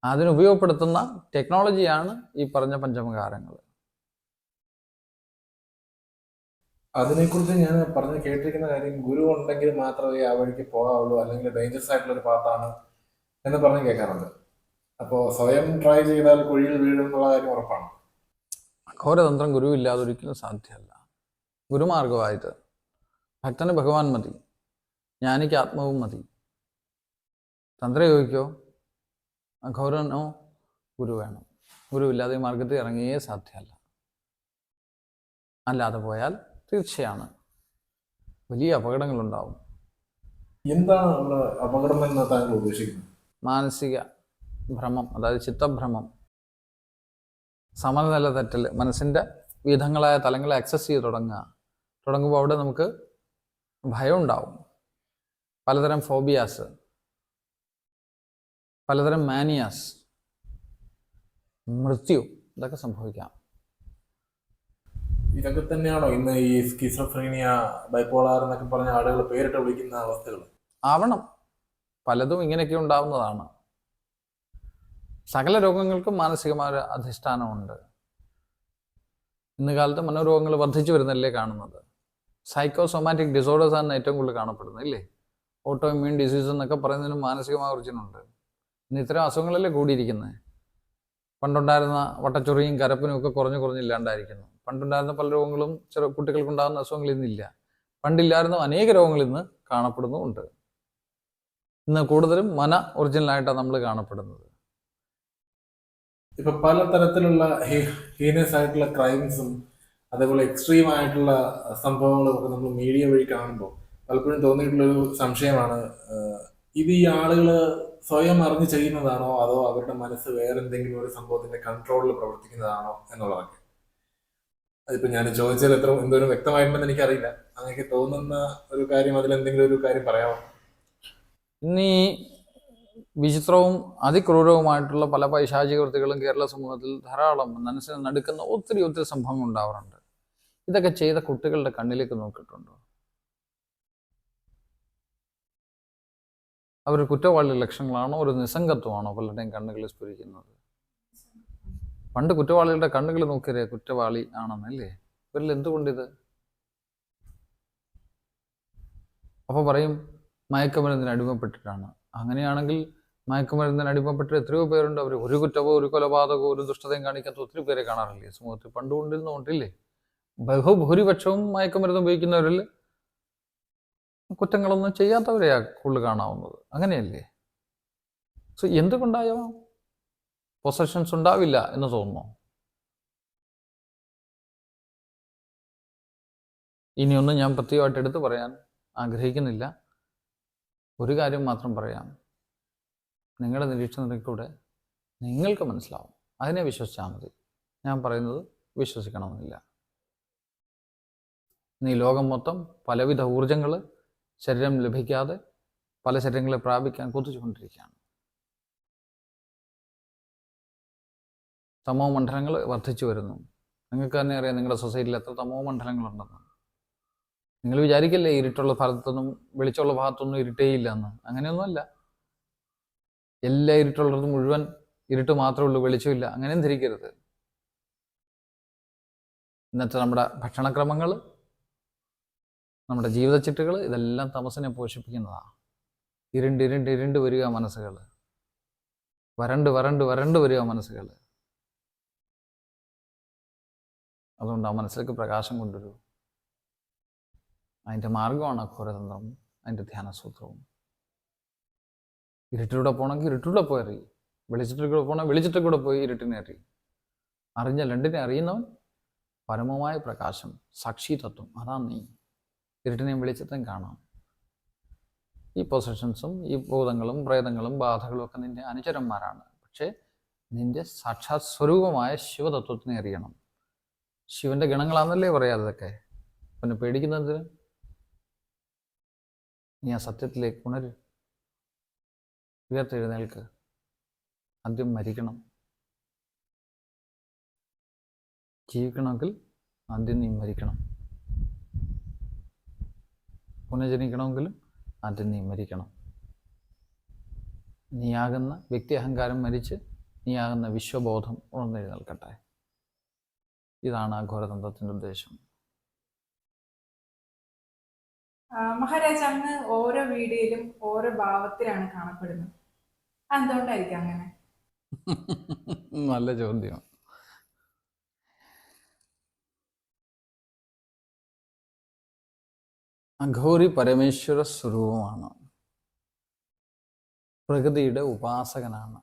അതിനുപയോഗപ്പെടുത്തുന്ന ടെക്നോളജിയാണ് ഈ പറഞ്ഞ പഞ്ചമകാരങ്ങൾ. അതിനെക്കുറിച്ച് ഞാൻ പറഞ്ഞ് കേട്ടിരിക്കുന്ന കാര്യം, ഗുരു ഉണ്ടെങ്കിൽ മാത്രമേ ആ വഴിക്ക് പോകാവുള്ളൂ, അല്ലെങ്കിൽ ഡേഞ്ചറസ് ആയിട്ടുള്ള ഒരു പാത്താണ് എന്ന് പറഞ്ഞ് കേൾക്കാറുണ്ട്. അപ്പോൾ സ്വയം ട്രൈ ചെയ്താൽ കുഴിയിൽ വീഴും എന്നുള്ള കാര്യം ഉറപ്പാണ്. അഘോരതന്ത്രം ഗുരുവില്ലാതെ ഒരിക്കലും സാധ്യമല്ല. ഗുരുമാർഗമായത് ഭക്തന് ഭഗവാൻ മതി, ജ്ഞാനിക്ക് ആത്മാവും മതി. തന്ത്രയോഗിക്കോ അഘോരനോ ഗുരു വേണം. ഗുരുവില്ലാതെ ഈ മാർഗത്തിൽ ഇറങ്ങിയേ സാധ്യമല്ല. അല്ലാതെ പോയാൽ തീർച്ചയാണ് വലിയ അപകടങ്ങളുണ്ടാവും. എന്താണ് നമ്മുടെ അപകടം എന്ന് താങ്കൾ ഉദ്ദേശിക്കുന്നത്? മാനസിക ഭ്രമം, അതായത് ചിത്തഭ്രമം, സമനില തെറ്റൽ, മനസ്സിൻ്റെ വിവിധങ്ങളായ തലങ്ങളെ ആക്സസ് ചെയ്ത് തുടങ്ങുമ്പോൾ അവിടെ നമുക്ക് ഭയം ഉണ്ടാവും. പലതരം ഫോബിയാസ്, പലതരം മാനിയാസ്, മൃത്യു, ഇതൊക്കെ സംഭവിക്കാം. ഇതൊക്കെ തന്നെയാണോ ഇന്ന് ഈ സ്കിസോഫ്രീനിയ, ബൈപ്പോളാർ എന്നൊക്കെ പറഞ്ഞ ആളുകൾ പേരിട്ട് വിളിക്കുന്ന അവസ്ഥകൾ? ആവണം. പലതും ഇങ്ങനെയൊക്കെ ഉണ്ടാവുന്നതാണ്. സകല രോഗങ്ങൾക്കും മാനസികമായ ഒരു അധിഷ്ഠാനമുണ്ട്. ഇന്ന് കാലത്ത് മനോരോഗങ്ങൾ വർദ്ധിച്ചു വരുന്നല്ലേ കാണുന്നത്. സൈക്കോസൊമാറ്റിക് ഡിസോർഡേഴ്സ് ആണ് ഏറ്റവും കൂടുതൽ കാണപ്പെടുന്നത്, ഇല്ലേ? ഓട്ടോ ഇമ്മ്യൂൺ ഡിസീസ് എന്നൊക്കെ പറയുന്നതിന് മാനസികമായ ഒറിജിനുണ്ട്. ഇന്ന് ഇത്തരം അസുഖങ്ങളല്ലേ കൂടിയിരിക്കുന്നത്. പണ്ടുണ്ടായിരുന്ന വട്ടച്ചൊറിയും കരപ്പനും ഒക്കെ കുറഞ്ഞില്ലാണ്ടായിരിക്കുന്നു. പണ്ടുണ്ടായിരുന്ന പല രോഗങ്ങളും കുട്ടികൾക്കുണ്ടാകുന്ന അസുഖങ്ങൾ ഇന്നില്ല. പണ്ടില്ലായിരുന്ന അനേക രോഗങ്ങൾ ഇന്ന് കാണപ്പെടുന്നുമുണ്ട്. ഇന്ന് കൂടുതലും ഒറിജിനലായിട്ടാണ് നമ്മൾ കാണപ്പെടുന്നത്. ഇപ്പൊ പലതരത്തിലുള്ള ഹീനസ് ആയിട്ടുള്ള ക്രൈംസും അതേപോലെ എക്സ്ട്രീം ആയിട്ടുള്ള സംഭവങ്ങളും ഒക്കെ നമ്മൾ മീഡിയ വഴി കാണുമ്പോൾ പലപ്പോഴും തോന്നിയിട്ടുള്ളൊരു സംശയമാണ്, ഇത് ഈ ആളുകള് സ്വയം അറിഞ്ഞ് ചെയ്യുന്നതാണോ അതോ അവരുടെ മനസ്സ് വേറെന്തെങ്കിലും ഒരു സംഭവത്തിന്റെ കൺട്രോളിൽ പ്രവർത്തിക്കുന്നതാണോ എന്നുള്ളതൊക്കെ. അതിപ്പോ ഞാൻ ചോദിച്ചാൽ എന്തോരം വ്യക്തമായിട്ടുണ്ടെന്ന് എനിക്കറിയില്ല. അങ്ങനെ തോന്നുന്ന ഒരു കാര്യം, അതിലെന്തെങ്കിലും ഒരു കാര്യം പറയാമോ? ഇന്ന് ഈ വിചിത്രവും അതിക്രൂരവുമായിട്ടുള്ള പല പൈശാചിക വൃത്തികളും കേരള സമൂഹത്തിൽ ധാരാളം മനസ്സിനെ നടുക്കുന്ന ഒത്തിരി സംഭവങ്ങൾ ഉണ്ടാവാറുണ്ട്. ഇതൊക്കെ ചെയ്ത കുട്ടികളുടെ കണ്ണിലേക്ക് നോക്കിയിട്ടുണ്ടോ? അവർ കുറ്റവാളി ലക്ഷണങ്ങളാണോ ഒരു നിസ്സംഗത്വമാണോ പലരുടെയും കണ്ണുകളിൽ സ്ഫുരിക്കുന്നത്? പണ്ട് കുറ്റവാളികളുടെ കണ്ണുകൾ നോക്കിയേ കുറ്റവാളി ആണെന്നല്ലേ? ഇവരിൽ എന്തുകൊണ്ടിത്? അപ്പോൾ പറയും മയക്കുമരുന്നിന് അടിമപ്പെട്ടിട്ടാണ്. അങ്ങനെയാണെങ്കിൽ മയക്കുമരുന്നിന് അടിമപ്പെട്ട് എത്രയോ പേരുണ്ട്. അവർ ഒരു കുറ്റമോ ഒരു കൊലപാതകമോ ഒരു ദുഷ്ടതയും കാണിക്കാത്ത ഒത്തിരി പേരെ കാണാറില്ലേ സമൂഹത്തിൽ? പണ്ടുകൊണ്ടിരുന്നുകൊണ്ടില്ലേ? ബഹുഭൂരിപക്ഷവും മയക്കുമരുന്ന് ഉപയോഗിക്കുന്നവരിൽ കുറ്റങ്ങളൊന്നും ചെയ്യാത്തവരെയാ കൂടുതൽ കാണാവുന്നത്. അങ്ങനെയല്ലേ? സോ എന്തുകൊണ്ടായോ പൊസഷൻസ് ഉണ്ടാവില്ല എന്ന് തോന്നുന്നു. ഇനിയൊന്നും ഞാൻ പ്രത്യേകമായിട്ട് എടുത്തു പറയാൻ ആഗ്രഹിക്കുന്നില്ല. ഒരു കാര്യം മാത്രം പറയാം, നിങ്ങളുടെ നിരീക്ഷണത്തിലൂടെ നിങ്ങൾക്ക് മനസ്സിലാവും. അതിനെ വിശ്വസിച്ചാൽ മതി. ഞാൻ പറയുന്നത് വിശ്വസിക്കണമെന്നില്ല. ഈ ലോകം മൊത്തം പലവിധ ഊർജങ്ങൾ ശരീരം ലഭിക്കാതെ പല ശരീരങ്ങളെ പ്രാപിക്കാൻ കൊതിച്ചുകൊണ്ടിരിക്കുകയാണ്. തമോ മണ്ഡലങ്ങൾ വർദ്ധിച്ചു വരുന്നു. നിങ്ങൾക്ക് തന്നെ അറിയാം നിങ്ങളുടെ സൊസൈറ്റിയിൽ എത്ര തമോ മണ്ഡലങ്ങളുണ്ടെന്ന്. നിങ്ങൾ വിചാരിക്കില്ലേ ഇരുട്ടുള്ള ഭാഗത്തൊന്നും വെളിച്ചമുള്ള ഭാഗത്തൊന്നും ഇരുട്ടേയില്ല എന്ന്? അങ്ങനെയൊന്നുമല്ല. എല്ലാ ഇരുട്ടുള്ളത് മുഴുവൻ ഇരുട്ട് മാത്രമേ ഉള്ളൂ, വെളിച്ചമില്ല. അങ്ങനെയും ധരിക്കരുത്. ഇന്നത്തെ നമ്മുടെ ഭക്ഷണക്രമങ്ങൾ, നമ്മുടെ ജീവിതച്ചിട്ടുകൾ, ഇതെല്ലാം തമസിനെ പോഷിപ്പിക്കുന്നതാണ്. ഇരുണ്ട് വരിക മനസ്സുകൾ, വരണ്ട് വരിക മനസ്സുകൾ. അതുകൊണ്ട് ആ മനസ്സിലേക്ക് പ്രകാശം കൊണ്ടുവരൂ. അതിൻ്റെ മാർഗമാണ് അഘോരതന്ത്രം, അതിൻ്റെ ധ്യാനസൂത്രവും. ഇരുട്ടിലൂടെ പോകണമെങ്കിൽ ഇരുട്ടിലൂടെ പോയി അറിയും, വെളിച്ചത്തിലൂടെ പോകണമെങ്കിൽ വെളിച്ചത്തിലൂടെ പോയി ഇരുട്ടിനെ അറിയും. അറിഞ്ഞ രണ്ടിനെ അറിയുന്നവൻ പരമമായ പ്രകാശം, സാക്ഷി തത്വം, അതാണ് നീ. ഇരുട്ടിനെയും വെളിച്ചത്തെയും കാണാം. ഈ പൊസഷൻസും ഈ ഭൂതങ്ങളും പ്രേതങ്ങളും ബാധകളും ഒക്കെ നിന്റെ അനുചരന്മാരാണ്. പക്ഷേ നിന്റെ സാക്ഷാത് സ്വരൂപമായ ശിവതത്വത്തിനെ അറിയണം. ശിവന്റെ ഗണങ്ങളാണെന്നല്ലേ പറയാതൊക്കെ. പിന്നെ പേടിക്കുന്നതിന് നീ ആ സത്യത്തിലേക്ക് ഉണര്, ഉയർത്തെഴുന്നേൽക്ക്. ആദ്യം മരിക്കണം. ജീവിക്കണമെങ്കിൽ ആദ്യം നീ മരിക്കണം. പുനർജനിക്കണമെങ്കിലും ആദ്യം നീ മരിക്കണം. നീയാകുന്ന വ്യക്തി അഹങ്കാരം മരിച്ച് നീയാകുന്ന വിശ്വബോധം ഉണർന്നെഴുന്നേൽക്കട്ടെ. ഇതാണ് അഘോരതന്ത്രത്തിൻ്റെ ഉദ്ദേശം. മഹാരാജ്, അങ്ങ് ഓരോ വീഡിയോയിലും ഓരോ ഭാവത്തിലാണ് കാണപ്പെടുന്നത്. എന്തുകൊണ്ടായിരിക്കും അങ്ങനെ? നല്ല ചോദ്യം. അഘോരി പരമേശ്വര സ്വരൂപമാണ്. പ്രകൃതിയുടെ ഉപാസകനാണ്.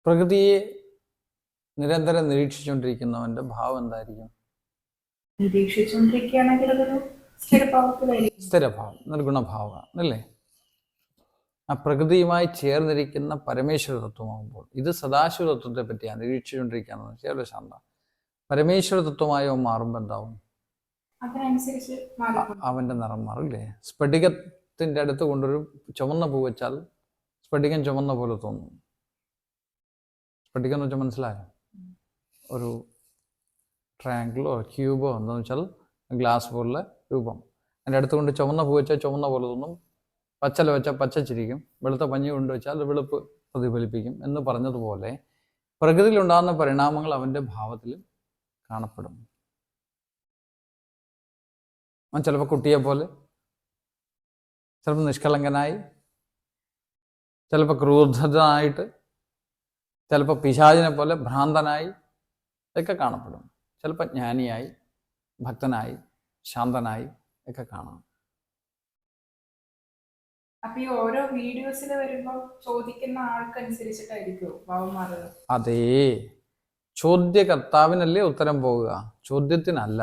പ്രകൃതിയെ നിരന്തരം നിരീക്ഷിച്ചുകൊണ്ടിരിക്കുന്നവന്റെ ഭാവം എന്തായിരിക്കും? നിരീക്ഷിച്ചുകൊണ്ടിരിക്കുകയാണെങ്കിൽ അതൊരു സ്ഥിരഭാവം, നിർഗുണഭാവം അല്ലേ? ആ പ്രകൃതിയുമായി ചേർന്നിരിക്കുന്ന പരമേശ്വര തത്വമാകുമ്പോൾ, ഇത് സദാശിവ തത്വത്തെ പറ്റിയാണ് നിരീക്ഷിച്ചുകൊണ്ടിരിക്കുകയെന്ന് വെച്ചാൽ ശാന്ത. പരമേശ്വര തത്വമായോ മാറുമ്പോൾ എന്താവും? അതിനനുസരിച്ച് അവന്റെ നിറം മാറില്ലേ? സ്ഫടികത്തിന്റെ അടുത്ത് കൊണ്ടൊരു ചുവന്ന പൂ വെച്ചാൽ സ്ഫടികം ചുവന്ന പോലെ തോന്നും. സ്ഫടികം എന്ന് വെച്ചാൽ മനസ്സിലായോ? ഒരു ട്രയാങ്കിളോ ക്യൂബോ എന്താണെന്ന് വെച്ചാൽ ഗ്ലാസ് പോലുള്ള രൂപം. അതിൻ്റെ അടുത്ത് കൊണ്ട് ചുവന്ന പൂ വെച്ചാൽ ചുവന്ന പോലെ തോന്നും, പച്ചല വെച്ചാൽ പച്ചച്ചിരിക്കും, വെളുത്ത പഞ്ഞി കൊണ്ട് വെച്ചാൽ അത് വെളുപ്പ് പ്രതിഫലിപ്പിക്കും എന്ന് പറഞ്ഞതുപോലെ പ്രകൃതിയിലുണ്ടാകുന്ന പരിണാമങ്ങൾ അവൻ്റെ ഭാവത്തിൽ കാണപ്പെടും. അവൻ ചിലപ്പോൾ കുട്ടിയെ പോലെ, ചിലപ്പോൾ നിഷ്കളങ്കനായി, ചിലപ്പോൾ ക്രൂദ്ധനായിട്ട്, ചിലപ്പോൾ പിശാചിനെ പോലെ ഭ്രാന്തനായി ഒക്കെ കാണപ്പെടും. ചിലപ്പോൾ ജ്ഞാനിയായി, ഭക്തനായി, ശാന്തനായി ഒക്കെ കാണാം. അപ്പൊ ഈ ഓരോ വീഡിയോസിൽ വരുമ്പോൾ ചോദിക്കുന്ന ആൾക്കനുസരിച്ചിട്ടായിരിക്കുമോ ഭാവം മാറുക? അതേ, ചോദ്യകർത്താവിനല്ലേ ഉത്തരം പോകുക, ചോദ്യത്തിനല്ല.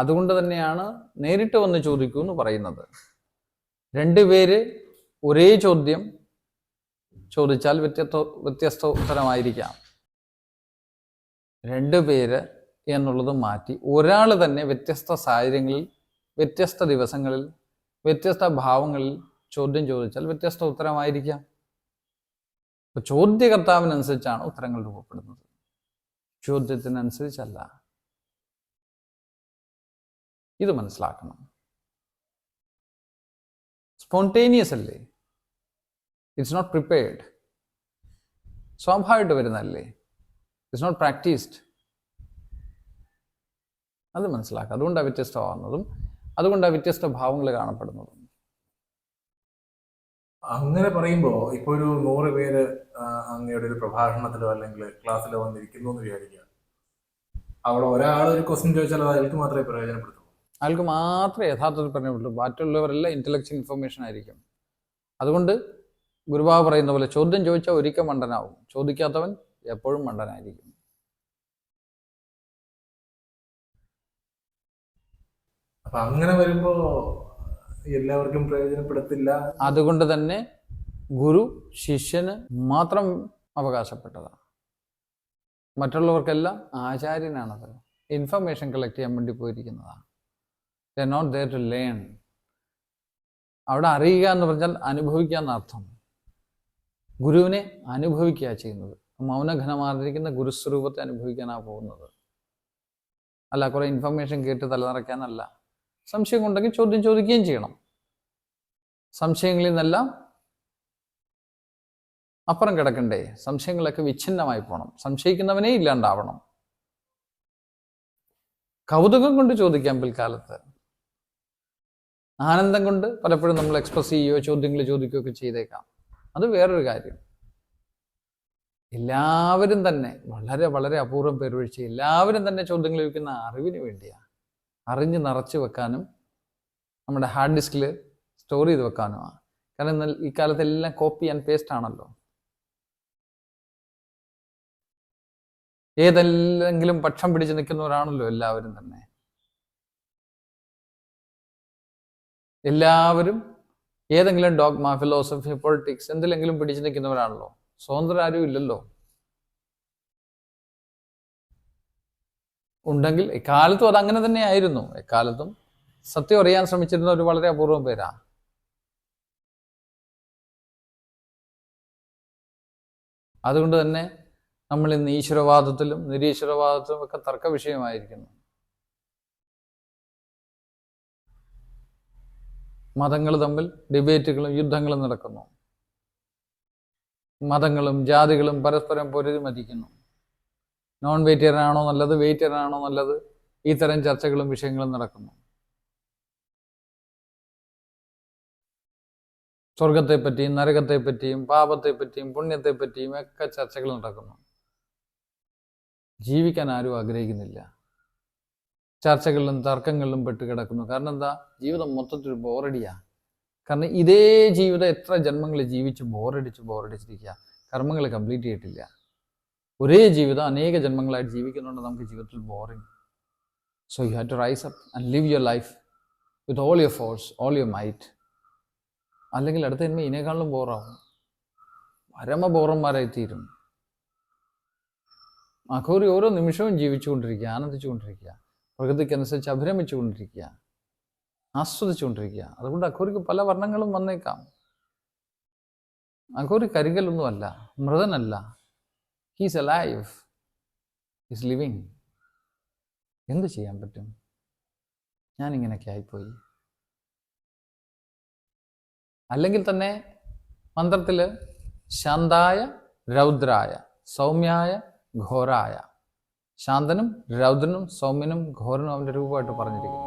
അതുകൊണ്ട് തന്നെയാണ് നേരിട്ട് വന്ന് ചോദിക്കൂ എന്ന് പറയുന്നത്. രണ്ടുപേര് ഒരേ ചോദ്യം ചോദിച്ചാൽ വ്യത്യസ്ത ഉത്തരമായിരിക്കാം. രണ്ടുപേര് എന്നുള്ളത് മാറ്റി ഒരാൾ തന്നെ വ്യത്യസ്ത സാഹചര്യങ്ങളിൽ, വ്യത്യസ്ത ദിവസങ്ങളിൽ, വ്യത്യസ്ത ഭാവങ്ങളിൽ ചോദ്യം ചോദിച്ചാൽ വ്യത്യസ്ത ഉത്തരമായിരിക്കാം. അപ്പൊ ചോദ്യകർത്താവിനനുസരിച്ചാണ് ഉത്തരങ്ങൾ രൂപപ്പെടുന്നത്, ചോദ്യത്തിനനുസരിച്ചല്ല. ഇത് മനസ്സിലാക്കണം. സ്പോണ്ടേനിയസ് അല്ലേ, ഇറ്റ്സ് നോട്ട് പ്രിപ്പയർഡ്, സ്വാഭാവികമായിട്ട് വരുന്നതല്ലേ, ഇറ്റ്സ് നോട്ട് പ്രാക്ടീസ്ഡ്. അത് മനസ്സിലാക്കുക. അതുകൊണ്ടാണ് വ്യത്യസ്തമാകുന്നതും, അതുകൊണ്ടാണ് വ്യത്യസ്ത ഭാവങ്ങൾ കാണപ്പെടുന്നതും. അങ്ങനെ പറയുമ്പോൾ ഇപ്പോൾ ഒരു 100 പേര് അങ്ങയുടെ ഒരു പ്രഭാഷണത്തിലോ അല്ലെങ്കിൽ ക്ലാസ്സിലോ വന്നിരിക്കുന്നു എന്ന് വിചാരിക്കുക. അവിടെ ഒരാൾ ഒരു ക്വസ്റ്റ്യൻ ചോദിച്ചാൽ അത് അയാൾക്ക് മാത്രമേ പ്രയോജനപ്പെടുത്തുള്ളൂ. അയാൾക്ക് മാത്രമേ യഥാർത്ഥത്തിൽ പറഞ്ഞുള്ളൂ. ബാക്കിയുള്ളവരെല്ലാം ഇന്റലക്ച്വൽ ഇൻഫർമേഷൻ ആയിരിക്കും. അതുകൊണ്ട് ഗുരുവായൂർ പറയുന്ന പോലെ ചോദ്യം ചോദിച്ചാൽ ഒരിക്കൽ മണ്ടനാവും, ചോദിക്കാത്തവൻ എപ്പോഴും മണ്ടനായിരിക്കും. അപ്പൊ അങ്ങനെ വരുമ്പോ എല്ലാവർക്കും പ്രയോജനപ്പെടുത്തില്ല. അതുകൊണ്ട് തന്നെ ഗുരു ശിഷ്യന് മാത്രം അവകാശപ്പെട്ടതാണ്. മറ്റുള്ളവർക്കെല്ലാം ആചാര്യനാണത്. ഇൻഫർമേഷൻ കളക്ട് ചെയ്യാൻ വേണ്ടി പോയിരിക്കുന്നതാണ്. They are not there to learn. അവിടെ അറിയുക എന്ന് പറഞ്ഞാൽ അനുഭവിക്കുക എന്നർത്ഥം. ഗുരുവിനെ അനുഭവിക്കുക ചെയ്യുന്നത്. മൗനഘനമാർന്നിരിക്കുന്ന ഗുരുസ്വരൂപത്തെ അനുഭവിക്കാനാണ് പോകുന്നത്. അല്ല കുറെ ഇൻഫർമേഷൻ കേട്ട് തലനിറയ്ക്കാനല്ല. സംശയം ഉണ്ടെങ്കിൽ ചോദ്യം ചോദിക്കുകയും ചെയ്യണം. സംശയങ്ങളിൽ നിന്നെല്ലാം അപ്പുറം കിടക്കണ്ടേ, സംശയങ്ങളൊക്കെ വിച്ഛിന്നമായി പോകണം. സംശയിക്കുന്നവനേ ഇല്ലാണ്ടാവണം. കൗതുകം കൊണ്ട് ചോദിക്കാം പിൽക്കാലത്ത്. ആനന്ദം കൊണ്ട് പലപ്പോഴും നമ്മൾ എക്സ്പ്രസ് ചെയ്യുകയോ ചോദ്യങ്ങൾ ചോദിക്കുകയൊക്കെ ചെയ്തേക്കാം. അത് വേറൊരു കാര്യം. എല്ലാവരും തന്നെ വളരെ വളരെ അപൂർവം പേരൊഴിച്ച് എല്ലാവരും തന്നെ ചോദ്യങ്ങൾ ചോദിക്കുന്ന അറിവിന് വേണ്ടിയാണ്. അറിഞ്ഞ് നിറച്ച് വെക്കാനും നമ്മുടെ ഹാർഡ് ഡിസ്കിൽ സ്റ്റോർ ചെയ്ത് വെക്കാനുമാണ്. കാരണം എന്നാൽ ഈ കാലത്ത് എല്ലാം കോപ്പി ആൻഡ് പേസ്റ്റ് ആണല്ലോ. ഏതെങ്കിലും പക്ഷം പിടിച്ച് നിൽക്കുന്നവരാണല്ലോ എല്ലാവരും തന്നെ. എല്ലാവരും ഏതെങ്കിലും ഡോഗ്മ, ഫിലോസഫി, പൊളിറ്റിക്സ് എന്തിലെങ്കിലും പിടിച്ചു നിൽക്കുന്നവരാണല്ലോ. സ്വതന്ത്രം ആരും ഇല്ലല്ലോ. ഉണ്ടെങ്കിൽ എക്കാലത്തും അത് അങ്ങനെ തന്നെ ആയിരുന്നു. എക്കാലത്തും സത്യം അറിയാൻ ശ്രമിച്ചിരുന്ന ഒരു വളരെ അപൂർവം പേരാ. അതുകൊണ്ട് തന്നെ നമ്മൾ ഇന്ന് ഈശ്വരവാദത്തിലും നിരീശ്വരവാദത്തിലും ഒക്കെ തർക്ക വിഷയമായിരിക്കുന്നു. മതങ്ങൾ തമ്മിൽ ഡിബേറ്റുകളും യുദ്ധങ്ങളും നടക്കുന്നു. മതങ്ങളും ജാതികളും പരസ്പരം പൊരുതി മതിക്കുന്നു. നോൺ വെജിറ്റേറിയൻ ആണോ നല്ലത്, വെജിറ്റേറിയൻ ആണോ നല്ലത്, ഇത്തരം ചർച്ചകളും വിഷയങ്ങളും നടക്കുന്നു. സ്വർഗത്തെപ്പറ്റിയും നരകത്തെപ്പറ്റിയും പാപത്തെപ്പറ്റിയും പുണ്യത്തെപ്പറ്റിയും ഒക്കെ ചർച്ചകൾ നടക്കുന്നു. ജീവിക്കാൻ ആരും ആഗ്രഹിക്കുന്നില്ല. ചർച്ചകളിലും തർക്കങ്ങളിലും പെട്ട് കിടക്കുന്നു. കാരണം എന്താ? ജീവിതം മൊത്തത്തിൽ ബോറടിയാ. കാരണം ഇതേ ജീവിതം എത്ര ജന്മങ്ങൾ ജീവിച്ച് ബോറടിച്ചിരിക്കുക. കർമ്മങ്ങൾ കംപ്ലീറ്റ് ചെയ്തിട്ടില്ല. ഒരേ ജീവിതം അനേക ജന്മങ്ങളായിട്ട് ജീവിക്കുന്നുണ്ട് നമുക്ക് ജീവിതത്തിൽ boring. So you have to rise up and live your life with all your force, all your might. അല്ലെങ്കിൽ അടുത്ത ജന്മം ഇതിനേക്കാളും ബോറാവും. പരമ ബോറന്മാരായി തീരും. അഘോരി ഓരോ നിമിഷവും ജീവിച്ചുകൊണ്ടിരിക്കുക, ആനന്ദിച്ചുകൊണ്ടിരിക്കുക, പ്രകൃതിക്കനുസരിച്ച് അഭിരമിച്ചുകൊണ്ടിരിക്കുക, ആസ്വദിച്ചുകൊണ്ടിരിക്കുക. അതുകൊണ്ട് അഘോരിക്ക് പല വർണ്ണങ്ങളും വന്നേക്കാം. അഘോരി കരികലൊന്നുമല്ല, മൃതനല്ല. He's alive, he's living. എന്ത് ചെയ്യാൻ പറ്റും? ഞാനിങ്ങനെയൊക്കെ ആയിപ്പോയി. അല്ലെങ്കിൽ തന്നെ മന്ത്രത്തിൽ ശാന്തായ രൗദ്രായ സൗമ്യായ ഘോരായ, ശാന്തനും രൗദ്രനും സൗമ്യനും ഘോരനും അവൻ്റെ രൂപമായിട്ട് പറഞ്ഞിരിക്കുന്നു.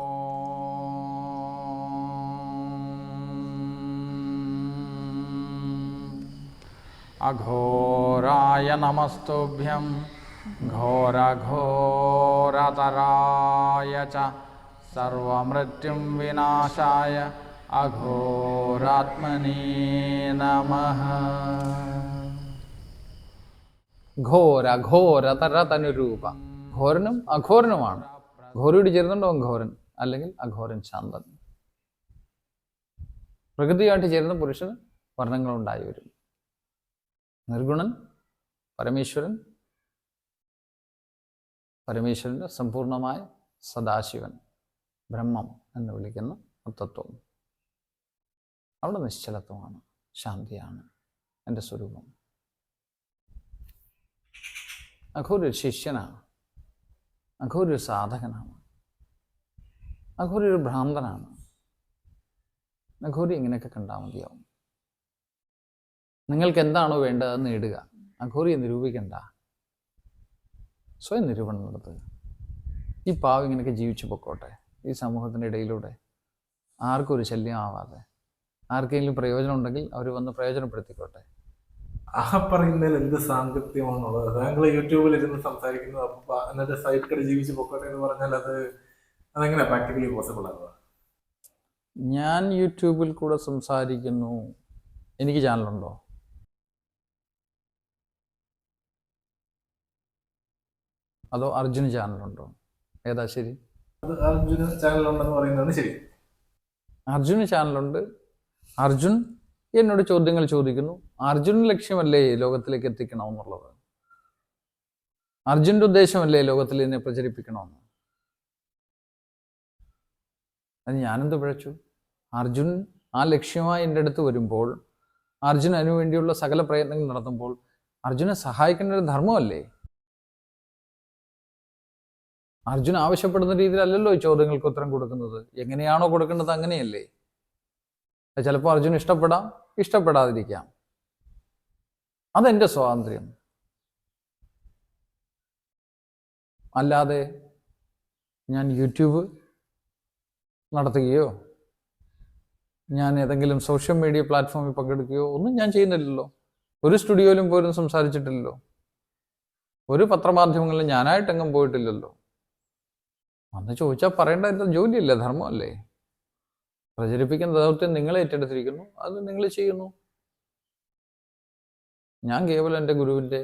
അഘോരായ നമസ്തുഭ്യം ഘോരഘോരതരായ ച സർവമൃത്യും വിനാശായ അഘോരാത്മനേ നമഃ. ഘോര ഘോര തരതനുരൂപ. ഘോരനും അഘോരനുമാണ്. ഘോരയോട് ചേരുന്നുണ്ടോ ഘോരൻ, അല്ലെങ്കിൽ അഘോരൻ ശാന്തൻ. പ്രകൃതിയായിട്ട് ചേരുന്ന പുരുഷന് വർണ്ണങ്ങളുണ്ടായി വരും. നിർഗുണൻ പരമേശ്വരൻ, പരമേശ്വരൻ്റെ സമ്പൂർണമായ സദാശിവൻ, ബ്രഹ്മം എന്ന് വിളിക്കുന്ന തത്വം. അവിടെ നിശ്ചലത്വമാണ്, ശാന്തിയാണ് എൻ്റെ സ്വരൂപം. അഘോരി ഒരു ശിഷ്യനാണ്, അഘോരി ഒരു സാധകനാണ്, അഘോരി ഒരു ഭ്രാന്തനാണ്. അഘോരി ഇങ്ങനെയൊക്കെ കണ്ടാൽ മതിയാവും. നിങ്ങൾക്ക് എന്താണോ വേണ്ടത് അത് നേടുക. അഘോരിയെ നിരൂപിക്കണ്ട, സ്വയം നിരൂപണം നടത്തുക. ഈ പാവം ഇങ്ങനെയൊക്കെ ജീവിച്ചു പൊക്കോട്ടെ ഈ സമൂഹത്തിൻ്റെ ഇടയിലൂടെ, ആർക്കും ഒരു ശല്യം ആവാതെ. ആർക്കെങ്കിലും പ്രയോജനം ഉണ്ടെങ്കിൽ അവർ വന്ന് പ്രയോജനപ്പെടുത്തിക്കോട്ടെ. ആ പറയുന്നതിൽ എന്ത് സാങ്കത്യമാണുള്ളത്? താങ്കൾ യൂട്യൂബിൽ ഇരുന്ന് സംസാരിക്കുന്നത്, അപ്പൊ എന്നിട്ട് സൈഡ് കട ജീവിച്ച് പൊക്കോട്ടെ എന്ന് പറഞ്ഞാൽ അതെങ്ങനെ പ്രാക്ടിക്കലി പോസിബിൾ ആവുക? ഞാൻ യൂട്യൂബിൽ കൂടെ സംസാരിക്കുന്നു. എനിക്ക് ചാനലുണ്ടോ? അതോ അർജുന് ചാനലുണ്ടോ? ഏതാ ശരി? അത് അർജുന ചാനലുണ്ടെന്ന് പറയുന്നതാണ് ശരി. അർജുന് ചാനലുണ്ട്. അർജുൻ എന്നോട് ചോദ്യങ്ങൾ ചോദിക്കുന്നു. അർജുന് ലക്ഷ്യമല്ലേ ലോകത്തിലേക്ക് എത്തിക്കണമെന്നുള്ളത്? അർജുൻ്റെ ഉദ്ദേശമല്ലേ ലോകത്തിൽ ഇതിനെ പ്രചരിപ്പിക്കണമെന്ന്? അത് ഞാനെന്ത് പിഴച്ചു? അർജുൻ ആ ലക്ഷ്യമായി എൻ്റെ അടുത്ത് വരുമ്പോൾ, അർജുൻ അതിനു വേണ്ടിയുള്ള സകല പ്രയത്നങ്ങൾ നടത്തുമ്പോൾ, അർജുനെ സഹായിക്കേണ്ട ഒരു ധർമ്മമല്ലേ? അർജുൻ ആവശ്യപ്പെടുന്ന രീതിയിലല്ലല്ലോ ഈ ചോദ്യങ്ങൾക്ക് ഉത്തരം കൊടുക്കുന്നത്. എങ്ങനെയാണോ കൊടുക്കേണ്ടത് അങ്ങനെയല്ലേ? ചിലപ്പോൾ അർജുൻ ഇഷ്ടപ്പെടാം, ഇഷ്ടപ്പെടാതിരിക്കാം. അതെൻ്റെ സ്വാതന്ത്ര്യം. അല്ലാതെ ഞാൻ യൂട്യൂബ് നടത്തുകയോ ഞാൻ ഏതെങ്കിലും സോഷ്യൽ മീഡിയ പ്ലാറ്റ്ഫോമിൽ പങ്കെടുക്കുകയോ ഒന്നും ഞാൻ ചെയ്യുന്നില്ലല്ലോ. ഒരു സ്റ്റുഡിയോയിലും പോലും സംസാരിച്ചിട്ടില്ലല്ലോ. ഒരു പത്രമാധ്യമങ്ങളിലും ഞാനായിട്ടെങ്ങും പോയിട്ടില്ലല്ലോ. അന്ന് ചോദിച്ചാൽ പറയേണ്ട ജോലിയല്ലേ, ധർമ്മമല്ലേ? പ്രചരിപ്പിക്കുന്ന ദൗത്യം നിങ്ങൾ ഏറ്റെടുത്തിരിക്കുന്നു, അത് നിങ്ങൾ ചെയ്യുന്നു. ഞാൻ കേവലം എൻ്റെ ഗുരുവിൻ്റെ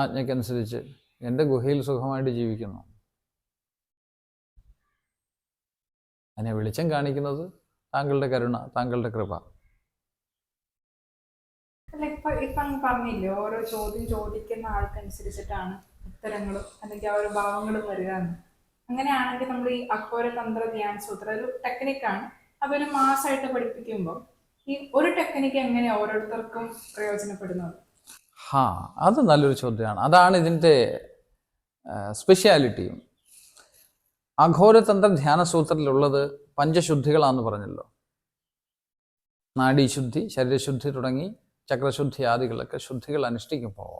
ആജ്ഞയ്ക്കനുസരിച്ച് എൻ്റെ ഗുഹയിൽ സുഖമായിട്ട് ജീവിക്കുന്നു. അതിനെ വെളിച്ചം കാണിക്കുന്നത് താങ്കളുടെ കരുണ, താങ്കളുടെ കൃപ. അല്ല, ഇപ്പൊ അങ്ങ് പറഞ്ഞില്ലേ, ഓരോ ചോദ്യം ചോദിക്കുന്ന ആൾക്കനുസരിച്ചിട്ടാണ് ഉത്തരങ്ങളും അല്ലെങ്കിൽ ആ ഒരു ഭാവങ്ങളും വരിക എന്ന്. അങ്ങനെയാണെങ്കിൽ നമ്മൾ ഈ അഘോര തന്ത്ര ധ്യാന സൂത്ര ഒരു ടെക്നിക്കാണ്. അതൊരു മാസമായിട്ട് പഠിപ്പിക്കുമ്പോൾ ഈ ഒരു ടെക്നിക്ക് എങ്ങനെ ഓരോരുത്തർക്കും പ്രയോജനപ്പെടുന്നത്? അത് നല്ലൊരു ചോദ്യമാണ്. അതാണ് ഇതിൻ്റെ സ്പെഷ്യാലിറ്റിയും. അഘോരതന്ത്ര ധ്യാന സൂത്രത്തിലുള്ളത് പഞ്ചശുദ്ധികളാണെന്ന് പറഞ്ഞല്ലോ. നാഡീശുദ്ധി, ശരീരശുദ്ധി തുടങ്ങി ചക്രശുദ്ധി ആദികളൊക്കെ ശുദ്ധികൾ അനുഷ്ഠിക്കുമ്പോൾ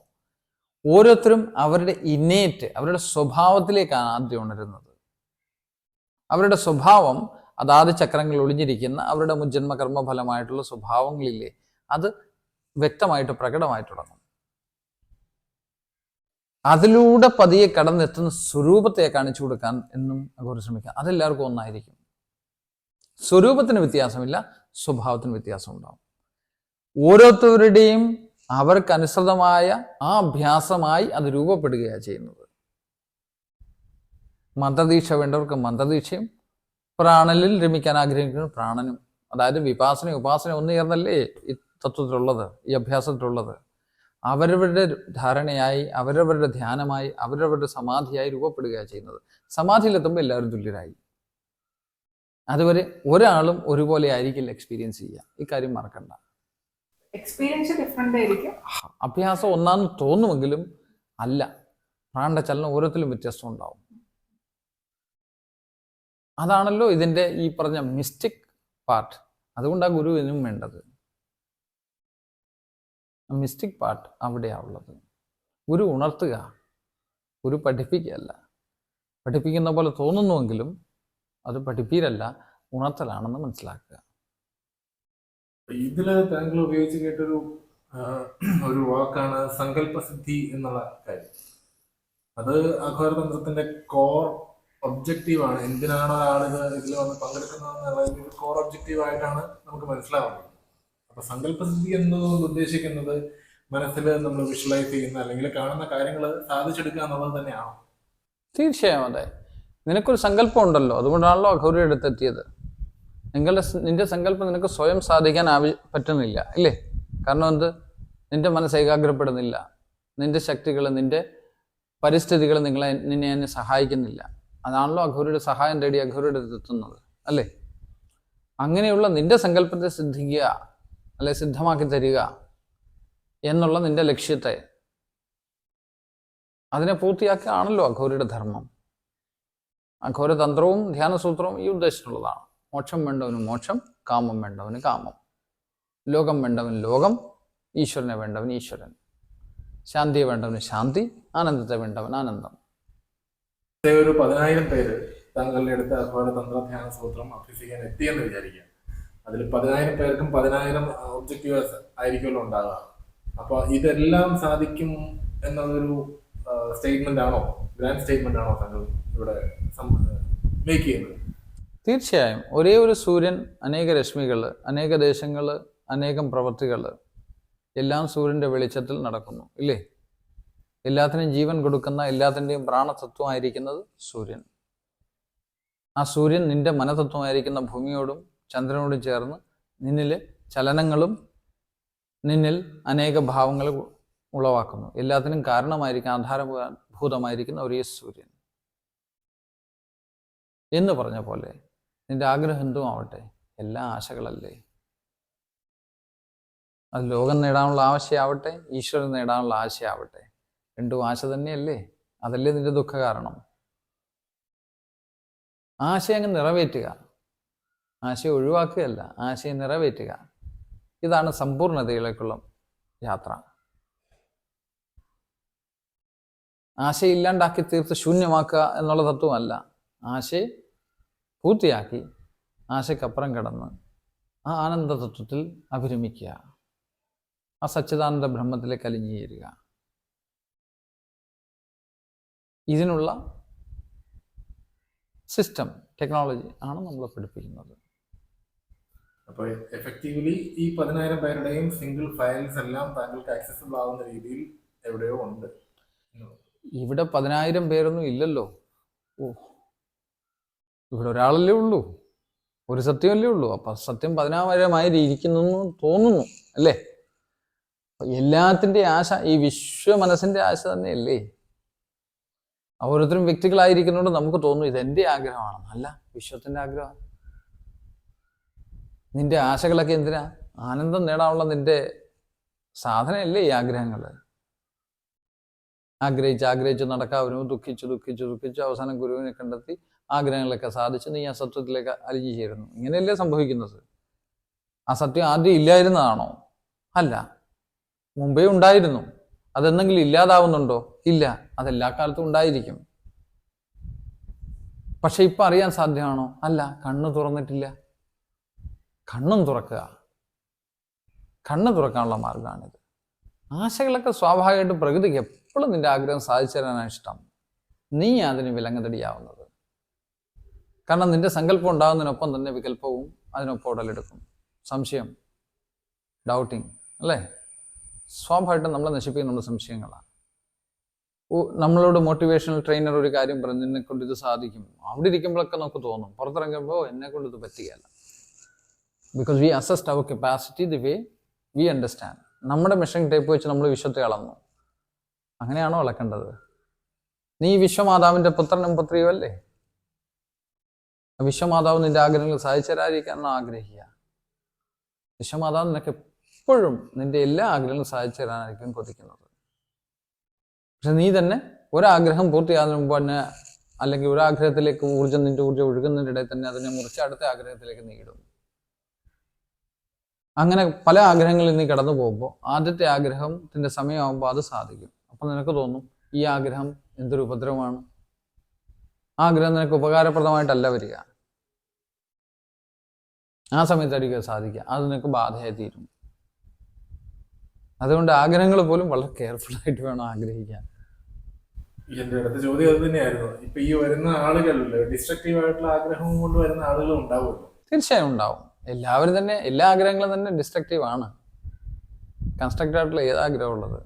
ഓരോരുത്തരും അവരുടെ ഇന്നേറ്റ്, അവരുടെ സ്വഭാവത്തിലേക്കാണ് ആദ്യം ഉണരുന്നത്. അവരുടെ സ്വഭാവം, അതാത് ചക്രങ്ങൾ ഒളിഞ്ഞിരിക്കുന്ന അവരുടെ മുജ്ജന്മ കർമ്മഫലമായിട്ടുള്ള സ്വഭാവങ്ങളില്ലേ, അത് വ്യക്തമായിട്ട് പ്രകടമായി തുടങ്ങും. അതിലൂടെ പതിയെ കടന്നെത്തുന്ന സ്വരൂപത്തെ കാണിച്ചു കൊടുക്കാൻ എന്നും അഘോര ശ്രമിക്കാം. അതെല്ലാവർക്കും ഒന്നായിരിക്കും. സ്വരൂപത്തിന് വ്യത്യാസമില്ല, സ്വഭാവത്തിന് വ്യത്യാസം ഉണ്ടാവും. ഓരോരുത്തരുടെയും അവർക്കനുസൃതമായ ആ അഭ്യാസമായി അത് രൂപപ്പെടുകയാണ് ചെയ്യുന്നത്. മന്ത്രദീക്ഷ വേണ്ടവർക്ക് മന്ത്രദീക്ഷയും, പ്രാണനിൽ രമിക്കാൻ ആഗ്രഹിക്കുന്ന പ്രാണനും, അതായത് വിപാസന ഉപാസന ഒന്നു ചേർന്നല്ലേ ഈ തത്വത്തിലുള്ളത്, ഈ അഭ്യാസത്തിലുള്ളത്. അവരവരുടെ ധാരണയായി, അവരവരുടെ ധ്യാനമായി, അവരവരുടെ സമാധിയായി രൂപപ്പെടുകയാണ് ചെയ്യുന്നത്. സമാധിയിലെത്തുമ്പോൾ എല്ലാവരും തുല്യരായി. അതുവരെ ഒരാളും ഒരുപോലെ ആയിരിക്കില്ല എക്സ്പീരിയൻസ് ചെയ്യുക. ഇക്കാര്യം മറക്കണ്ട. എക്സ്പീരിയൻസ് ഡിഫറെന്റ് ആയിരിക്കും. അഭ്യാസം ഒന്നാന്ന് തോന്നുമെങ്കിലും അല്ല. പ്രാണന്റെ ചലനം ഓരോരുത്തരും വ്യത്യസ്തം ഉണ്ടാവും. അതാണല്ലോ ഇതിൻ്റെ ഈ പറഞ്ഞ മിസ്റ്റിക് പാർട്ട്. അതുകൊണ്ടാണ് ഗുരു ഇതിനും വേണ്ടത്. മിസ്റ്റിക് പാർട്ട് അവിടെയാണ് ഉള്ളത്. ഗുരു ഉണർത്തുക, ഗുരു പഠിപ്പിക്കുകയല്ല. പഠിപ്പിക്കുന്ന പോലെ തോന്നുന്നുവെങ്കിലും അത് പഠിപ്പീരല്ല, ഉണർത്തലാണെന്ന് മനസ്സിലാക്കുക. ഇതില് താങ്കൾ ഉപയോഗിച്ച് കേട്ടൊരു ഒരു വാക്കാണ് സങ്കല്പസിദ്ധി എന്നുള്ള കാര്യം. അത് അഘോരതന്ത്രത്തിന്റെ കോർ ഒബ്ജക്റ്റീവാണ്. എന്തിനാണ് ഒരാൾ ഇതിൽ വന്ന് പങ്കെടുക്കുന്നത് കോർ ഒബ്ജക്റ്റീവ് ആയിട്ടാണ് നമുക്ക് മനസ്സിലാവുന്നത്. അപ്പൊ സങ്കല്പസിദ്ധി എന്നതുകൊണ്ട് ഉദ്ദേശിക്കുന്നത് മനസ്സിൽ നമ്മൾ വിഷ്വലൈസ് ചെയ്യുന്ന അല്ലെങ്കിൽ കാണുന്ന കാര്യങ്ങൾ സാധിച്ചെടുക്കുക എന്നുള്ളത് തന്നെയാണോ? തീർച്ചയായും അതെ. നിനക്കൊരു സങ്കല്പം ഉണ്ടല്ലോ, അതുകൊണ്ടാണല്ലോ അഘോരി അടുത്തെത്തിയത്. നിന്റെ സങ്കല്പം നിനക്ക് സ്വയം സാധിക്കാൻ പറ്റുന്നില്ല അല്ലേ? കാരണം എന്ത്? നിന്റെ മനസ്സ് ഏകാഗ്രപ്പെടുന്നില്ല, നിന്റെ ശക്തികൾ, നിന്റെ പരിസ്ഥിതികൾ നിന്നെ എന്നെ സഹായിക്കുന്നില്ല. അതാണല്ലോ അഘോരിയുടെ സഹായം തേടി അഘോരിയുടെ അടുത്തെത്തുന്നത് അല്ലേ? അങ്ങനെയുള്ള നിന്റെ സങ്കല്പത്തെ സിദ്ധിക്കുക അല്ലെ സിദ്ധമാക്കി തരിക എന്നുള്ള നിന്റെ ലക്ഷ്യത്തെ, അതിനെ പൂർത്തിയാക്കുകയാണല്ലോ അഘോരിയുടെ ധർമ്മം. അഘോരതന്ത്രവും ധ്യാനസൂത്രവും ഈ ഉദ്ദേശത്തിനുള്ളതാണ്. മോക്ഷം വേണ്ടവന് മോക്ഷം, കാമം വേണ്ടവന് കാമം, ലോകം വേണ്ടവന് ലോകം, ഈശ്വരനെ വേണ്ടവന് ഈശ്വരൻ, ശാന്തിയെ വേണ്ടവന് ശാന്തി, ആനന്ദത്തെ വേണ്ടവൻ ആനന്ദം. ഒരു 10,000 പേര് താങ്കളുടെ അടുത്ത് അഘോരതന്ത്ര ധ്യാന സൂത്രം അഭ്യസിക്കാൻ എത്തിയെന്ന് വിചാരിക്കാം. അതിൽ 10,000 പേർക്കും 10,000 ഒബ്ജക്റ്റീവ്സ് ആയിരിക്കുമല്ലോ ഉണ്ടാകുക. അപ്പൊ ഇതെല്ലാം സാധിക്കും എന്നുള്ളൊരു സ്റ്റേറ്റ്മെന്റ് ആണോ, ഗ്രാൻഡ് സ്റ്റേറ്റ്മെന്റ് ആണോ താങ്കൾ ഇവിടെ മേക്ക് ചെയ്യുന്നത്? തീർച്ചയായും. ഒരേ ഒരു സൂര്യൻ, അനേക രശ്മികൾ, അനേക ദേശങ്ങൾ, അനേകം പ്രവൃത്തികൾ, എല്ലാം സൂര്യൻ്റെ വെളിച്ചത്തിൽ നടക്കുന്നു ഇല്ലേ? എല്ലാത്തിനും ജീവൻ കൊടുക്കുന്ന, എല്ലാത്തിൻ്റെയും പ്രാണതത്വമായിരിക്കുന്നത് സൂര്യൻ. ആ സൂര്യൻ നിന്റെ മനതത്വമായിരിക്കുന്ന ഭൂമിയോടും ചന്ദ്രനോടും ചേർന്ന് നിന്നിലെ ചലനങ്ങളും നിന്നിൽ അനേക ഭാവങ്ങൾ ഉളവാക്കുന്നു. എല്ലാത്തിനും കാരണമായിരിക്കുന്ന, ആധാരഭൂതമായിരിക്കുന്ന ഒരേ സൂര്യൻ. എന്ന് പറഞ്ഞ പോലെ നിന്റെ ആഗ്രഹം എന്തും ആവട്ടെ, എല്ലാ ആശകളല്ലേ. അത് ലോകം നേടാനുള്ള ആശയാവട്ടെ, ഈശ്വരൻ നേടാനുള്ള ആശയാവട്ടെ, രണ്ടും ആശ തന്നെയല്ലേ? അതല്ലേ നിന്റെ ദുഃഖ കാരണം. ആശയം അങ്ങ് നിറവേറ്റുക, ആശയം ഒഴിവാക്കുകയല്ല, ആശയം നിറവേറ്റുക. ഇതാണ് സമ്പൂർണതയിലേക്കുള്ള യാത്ര. ആശയില്ലാണ്ടാക്കി തീർത്ത് ശൂന്യമാക്കുക എന്നുള്ള തത്വമല്ല. ആശയെ പൂർത്തിയാക്കി ആശയ്ക്കപ്പുറം കടന്ന് ആ ആനന്ദ തത്വത്തിൽ അഭിരമിക്കുക, ആ സച്ചിദാനന്ദ ബ്രഹ്മത്തിലേക്ക് അലിഞ്ഞു ചേരുക. ഇതിനുള്ള സിസ്റ്റം, ടെക്നോളജി ആണ് നമ്മളെ പഠിപ്പിക്കുന്നത്. അപ്പോൾ എഫക്റ്റീവ്ലി ഈ 10,000 പേരുടെയും സിംഗിൾ ഫയൽസ് എല്ലാം താങ്കൾക്ക് ആക്സസിബിൾ ആവുന്ന രീതിയിൽ എവിടെയോ ഉണ്ട്. ഇവിടെ 10,000 പേരൊന്നും ഇല്ലല്ലോ. ഇവിടെ ഒരാളല്ലേ ഉള്ളൂ, ഒരു സത്യമല്ലേ ഉള്ളൂ. അപ്പൊ സത്യം 10,000 ഇരിക്കുന്നു തോന്നുന്നു അല്ലേ? എല്ലാത്തിൻ്റെ ആശ ഈ വിശ്വ മനസ്സിന്റെ ആശ തന്നെയല്ലേ? ഓരോരുത്തരും വ്യക്തികളായിരിക്കുന്നതുകൊണ്ട് നമുക്ക് തോന്നുന്നു ഇതെന്റെ ആഗ്രഹമാണ്. അല്ല, വിശ്വത്തിന്റെ ആഗ്രഹം. നിന്റെ ആശകളൊക്കെ എന്തിനാ? ആനന്ദം നേടാനുള്ള നിന്റെ സാധനയല്ലേ ഈ ആഗ്രഹങ്ങൾ. ആഗ്രഹിച്ച് നടക്കാവരും ദുഃഖിച്ചു അവസാനം ഗുരുവിനെ കണ്ടെത്തി ആഗ്രഹങ്ങളൊക്കെ സാധിച്ച് നീ ആ സത്യത്തിലേക്ക് അലിഞ്ഞു ചേരുന്നു. ഇങ്ങനെയല്ലേ സംഭവിക്കുന്നത്? ആ സത്യം ആദ്യം ഇല്ലായിരുന്നതാണോ? അല്ല, മുമ്പേ ഉണ്ടായിരുന്നു. അതെന്തെങ്കിലും ഇല്ലാതാവുന്നുണ്ടോ? ഇല്ല, അതെല്ലാ കാലത്തും ഉണ്ടായിരിക്കും. പക്ഷെ ഇപ്പൊ അറിയാൻ സാധ്യമാണോ? അല്ല, കണ്ണ് തുറന്നിട്ടില്ല. കണ്ണും തുറക്കുക, കണ്ണ് തുറക്കാനുള്ള മാർഗമാണിത്. ആശകളൊക്കെ സ്വാഭാവികമായിട്ടും പ്രകൃതിക്ക് എപ്പോഴും നിന്റെ ആഗ്രഹം സാധിച്ചു തരാനാണ് ഇഷ്ടം. നീ അതിന് വിലങ്ങതടിയാവുന്നത്. കാരണം നിന്റെ സങ്കല്പം ഉണ്ടാകുന്നതിനൊപ്പം തന്നെ വികല്പവും അതിനൊപ്പം ഉടലെടുക്കും. സംശയം, ഡൗട്ടിങ് അല്ലേ? സ്വാഭാവികമായിട്ടും നമ്മളെ നശിപ്പിക്കുന്ന നമ്മുടെ സംശയങ്ങളാണ്. നമ്മളോട് മോട്ടിവേഷണൽ ട്രെയിനർ ഒരു കാര്യം പറഞ്ഞു, നിന്നെ കൊണ്ട് ഇത് സാധിക്കും. അവിടെ ഇരിക്കുമ്പോഴൊക്കെ നമുക്ക് തോന്നും, പുറത്തിറങ്ങുമ്പോൾ എന്നെ കൊണ്ട് ഇത് പറ്റുകയല്ല. Because we assessed our capacity the way we understand. നമ്മുടെ മെഷറിംഗ് ടേപ്പ് വെച്ച് നമ്മൾ വിശ്വത്തെ അളന്നു. അങ്ങനെയാണോ അളക്കേണ്ടത്? നീ വിശ്വമാതാവിന്റെ പുത്രനും പുത്രിയും അല്ലേ? വിശ്വമാതാവ് നിന്റെ ആഗ്രഹങ്ങൾ സാധിച്ചു തരാതിരിക്കാനാണ് ആഗ്രഹിക്കുക. വിശ്വമാതാവ് നിനക്ക് എപ്പോഴും നിന്റെ എല്ലാ ആഗ്രഹങ്ങളും സാധിച്ചു തരാനായിരിക്കും കൊതിക്കുന്നത്. പക്ഷെ നീ തന്നെ ഒരാഗ്രഹം പൂർത്തിയാകുന്നതിന് മുമ്പ് തന്നെ, അല്ലെങ്കിൽ ഒരാഗ്രഹത്തിലേക്ക് നിന്റെ ഊർജ്ജം ഒഴുകുന്നതിൻ്റെ ഇടയിൽ തന്നെ അതിനെ മുറിച്ച് അടുത്ത ആഗ്രഹത്തിലേക്ക് നീടും. അങ്ങനെ പല ആഗ്രഹങ്ങളിൽ നീ കടന്നു പോകുമ്പോൾ ആദ്യത്തെ ആഗ്രഹത്തിന്റെ സമയമാകുമ്പോൾ അത് സാധിക്കും. അപ്പൊ നിനക്ക് തോന്നും ഈ ആഗ്രഹം എന്തൊരു ഉപദ്രവമാണ്. ആഗ്രഹം നിനക്ക് ഉപകാരപ്രദമായിട്ടല്ല വരിക. ആ സമയത്തായിരിക്കും സാധിക്കുക. അത് നിനക്ക് ബാധയായി തീരും. അതുകൊണ്ട് ആഗ്രഹങ്ങൾ പോലും വളരെ കെയർഫുൾ ആയിട്ട് വേണം ആഗ്രഹിക്കാൻ. എന്റെ അടുത്ത ചോദ്യം അത് തന്നെയായിരുന്നു. ഇപ്പൊ ഈ വരുന്ന ആളുകളിൽ ഡിസ്ട്രക്റ്റീവ് ആയിട്ടുള്ള ആഗ്രഹവും കൊണ്ട് വരുന്ന ആളുകളും ഉണ്ടാവുമല്ലോ. തീർച്ചയായും ഉണ്ടാവും. എല്ലാവരും തന്നെ, എല്ലാ ആഗ്രഹങ്ങളും തന്നെ ഡിസ്ട്രക്റ്റീവ് ആണ്. കൺസ്ട്രക്റ്റീവ് ആയിട്ടുള്ള ഏത് ആഗ്രഹമുള്ളത്?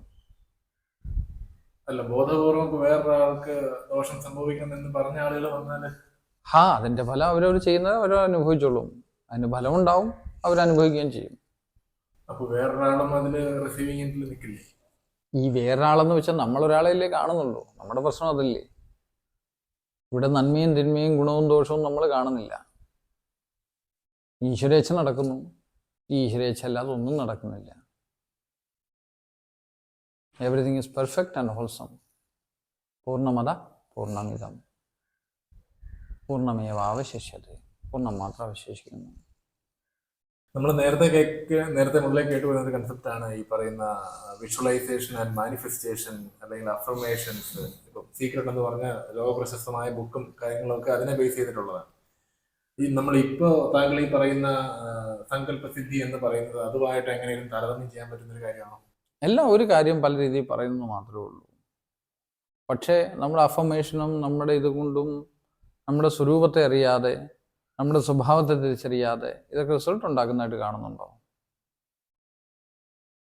അല്ല, ബോധപൂർവ്വം വേറൊരാൾക്ക് ദോഷം സംഭവിക്കണമെന്ന് പറഞ്ഞ ആളുകൾ വന്നാല് അതിന്റെ ഫലം അവരവർ ചെയ്യുന്നത് അവർ അനുഭവിച്ചോളും. അതിന് ഫലം ഉണ്ടാവും, അവരനുഭവിക്കുകയും ചെയ്യും. അപ്പൊ വേറൊരാളും അതില് റിസീവിംഗ് എൻഡിൽ നിൽക്കില്ലേ? ഈ വേറൊരാളെന്ന് വെച്ചാൽ നമ്മളൊരാളെയല്ലേ കാണുന്നുള്ളൂ. നമ്മുടെ പ്രശ്നം അതല്ലേ. ഇവിടെ നന്മയും തിന്മയും ഗുണവും ദോഷവും നമ്മൾ കാണുന്നില്ല. ഈശ്വരേച്ഛ നടക്കുന്നു. ഈ ഈശ്വരേച്ഛ അല്ലാതെ ഒന്നും നടക്കുന്നില്ല. Everything is perfect and wholesome. പൂർണ്ണമത പൂർണ്ണമിതം പൂർണ്ണമേവ അവശേഷ്യത്തെ. പൂർണ്ണം മാത്രം അവശേഷിക്കുന്നു. നമ്മൾ നേരത്തെ മുതലേ കേട്ടുവരുന്ന ഒരു കൺസെപ്റ്റാണ് ഈ പറയുന്ന വിഷ്വലൈസേഷൻ ആൻഡ് മാനിഫെസ്റ്റേഷൻ, അല്ലെങ്കിൽ അഫർമേഷൻസ്. ഇപ്പം സീക്രട്ട് എന്ന് പറഞ്ഞ ലോകപ്രശസ്തമായ ബുക്കും കാര്യങ്ങളൊക്കെ അതിനെ ബേസ് ചെയ്തിട്ടുള്ളതാണ്. ഈ നമ്മളിപ്പോ താങ്കൾ ഈ പറയുന്ന സങ്കല്പസിദ്ധി എന്ന് പറയുന്നത് അതുമായിട്ട് എങ്ങനെയും താരതമ്യം ചെയ്യാൻ പറ്റുന്ന ഒരു കാര്യമാണോ? എല്ലാം ഒരു കാര്യം പല രീതിയിൽ പറയുന്നത് മാത്രമേ ഉള്ളൂ. പക്ഷേ നമ്മുടെ അഫർമേഷനും നമ്മുടെ ഇതുകൊണ്ടും നമ്മുടെ സ്വരൂപത്തെ അറിയാതെ, നമ്മുടെ സ്വഭാവത്തെ തിരിച്ചറിയാതെ ഇതൊക്കെ റിസൾട്ട് ഉണ്ടാക്കുന്നതായിട്ട് കാണുന്നുണ്ടോ?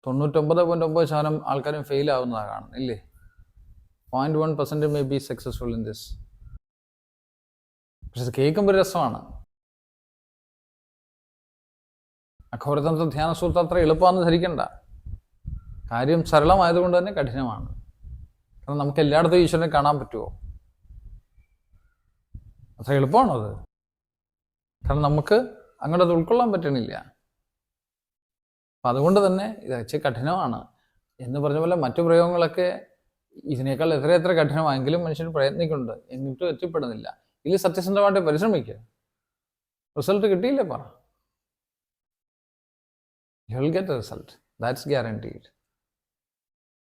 99.9% ആൾക്കാരും ഫെയിൽ ആവുന്നതാണ് കാണുന്നത്, ഇല്ലേ? 0.1% may be successful in this. പക്ഷെ കേൾക്കുമ്പോൾ രസമാണ്. അഘോരതന്ത്ര ധ്യാന സൂത്രം അത്ര എളുപ്പമാണെന്ന് ധരിക്കണ്ട. കാര്യം സരളമായതുകൊണ്ട് തന്നെ കഠിനമാണ്. കാരണം നമുക്ക് എല്ലായിടത്തും ഈശ്വരനെ കാണാൻ പറ്റുമോ? അത്ര എളുപ്പമാണോ അത്? കാരണം നമുക്ക് അങ്ങോട്ട് ഉൾക്കൊള്ളാൻ പറ്റണില്ല. അപ്പം അതുകൊണ്ട് തന്നെ ഇത് വെച്ച് കഠിനമാണ്. എന്ന് പറഞ്ഞ പോലെ മറ്റു പ്രയോഗങ്ങളൊക്കെ ഇതിനേക്കാൾ എത്ര കഠിനമായെങ്കിലും മനുഷ്യൻ പ്രയത്നിക്കുന്നുണ്ട്, എന്നിട്ടും എത്തിപ്പെടുന്നില്ല. ഇതിൽ സത്യസന്ധമായിട്ട് പരിശ്രമിക്കുക. റിസൾട്ട് കിട്ടിയില്ലേ പറ, you will get A result, that's guaranteed.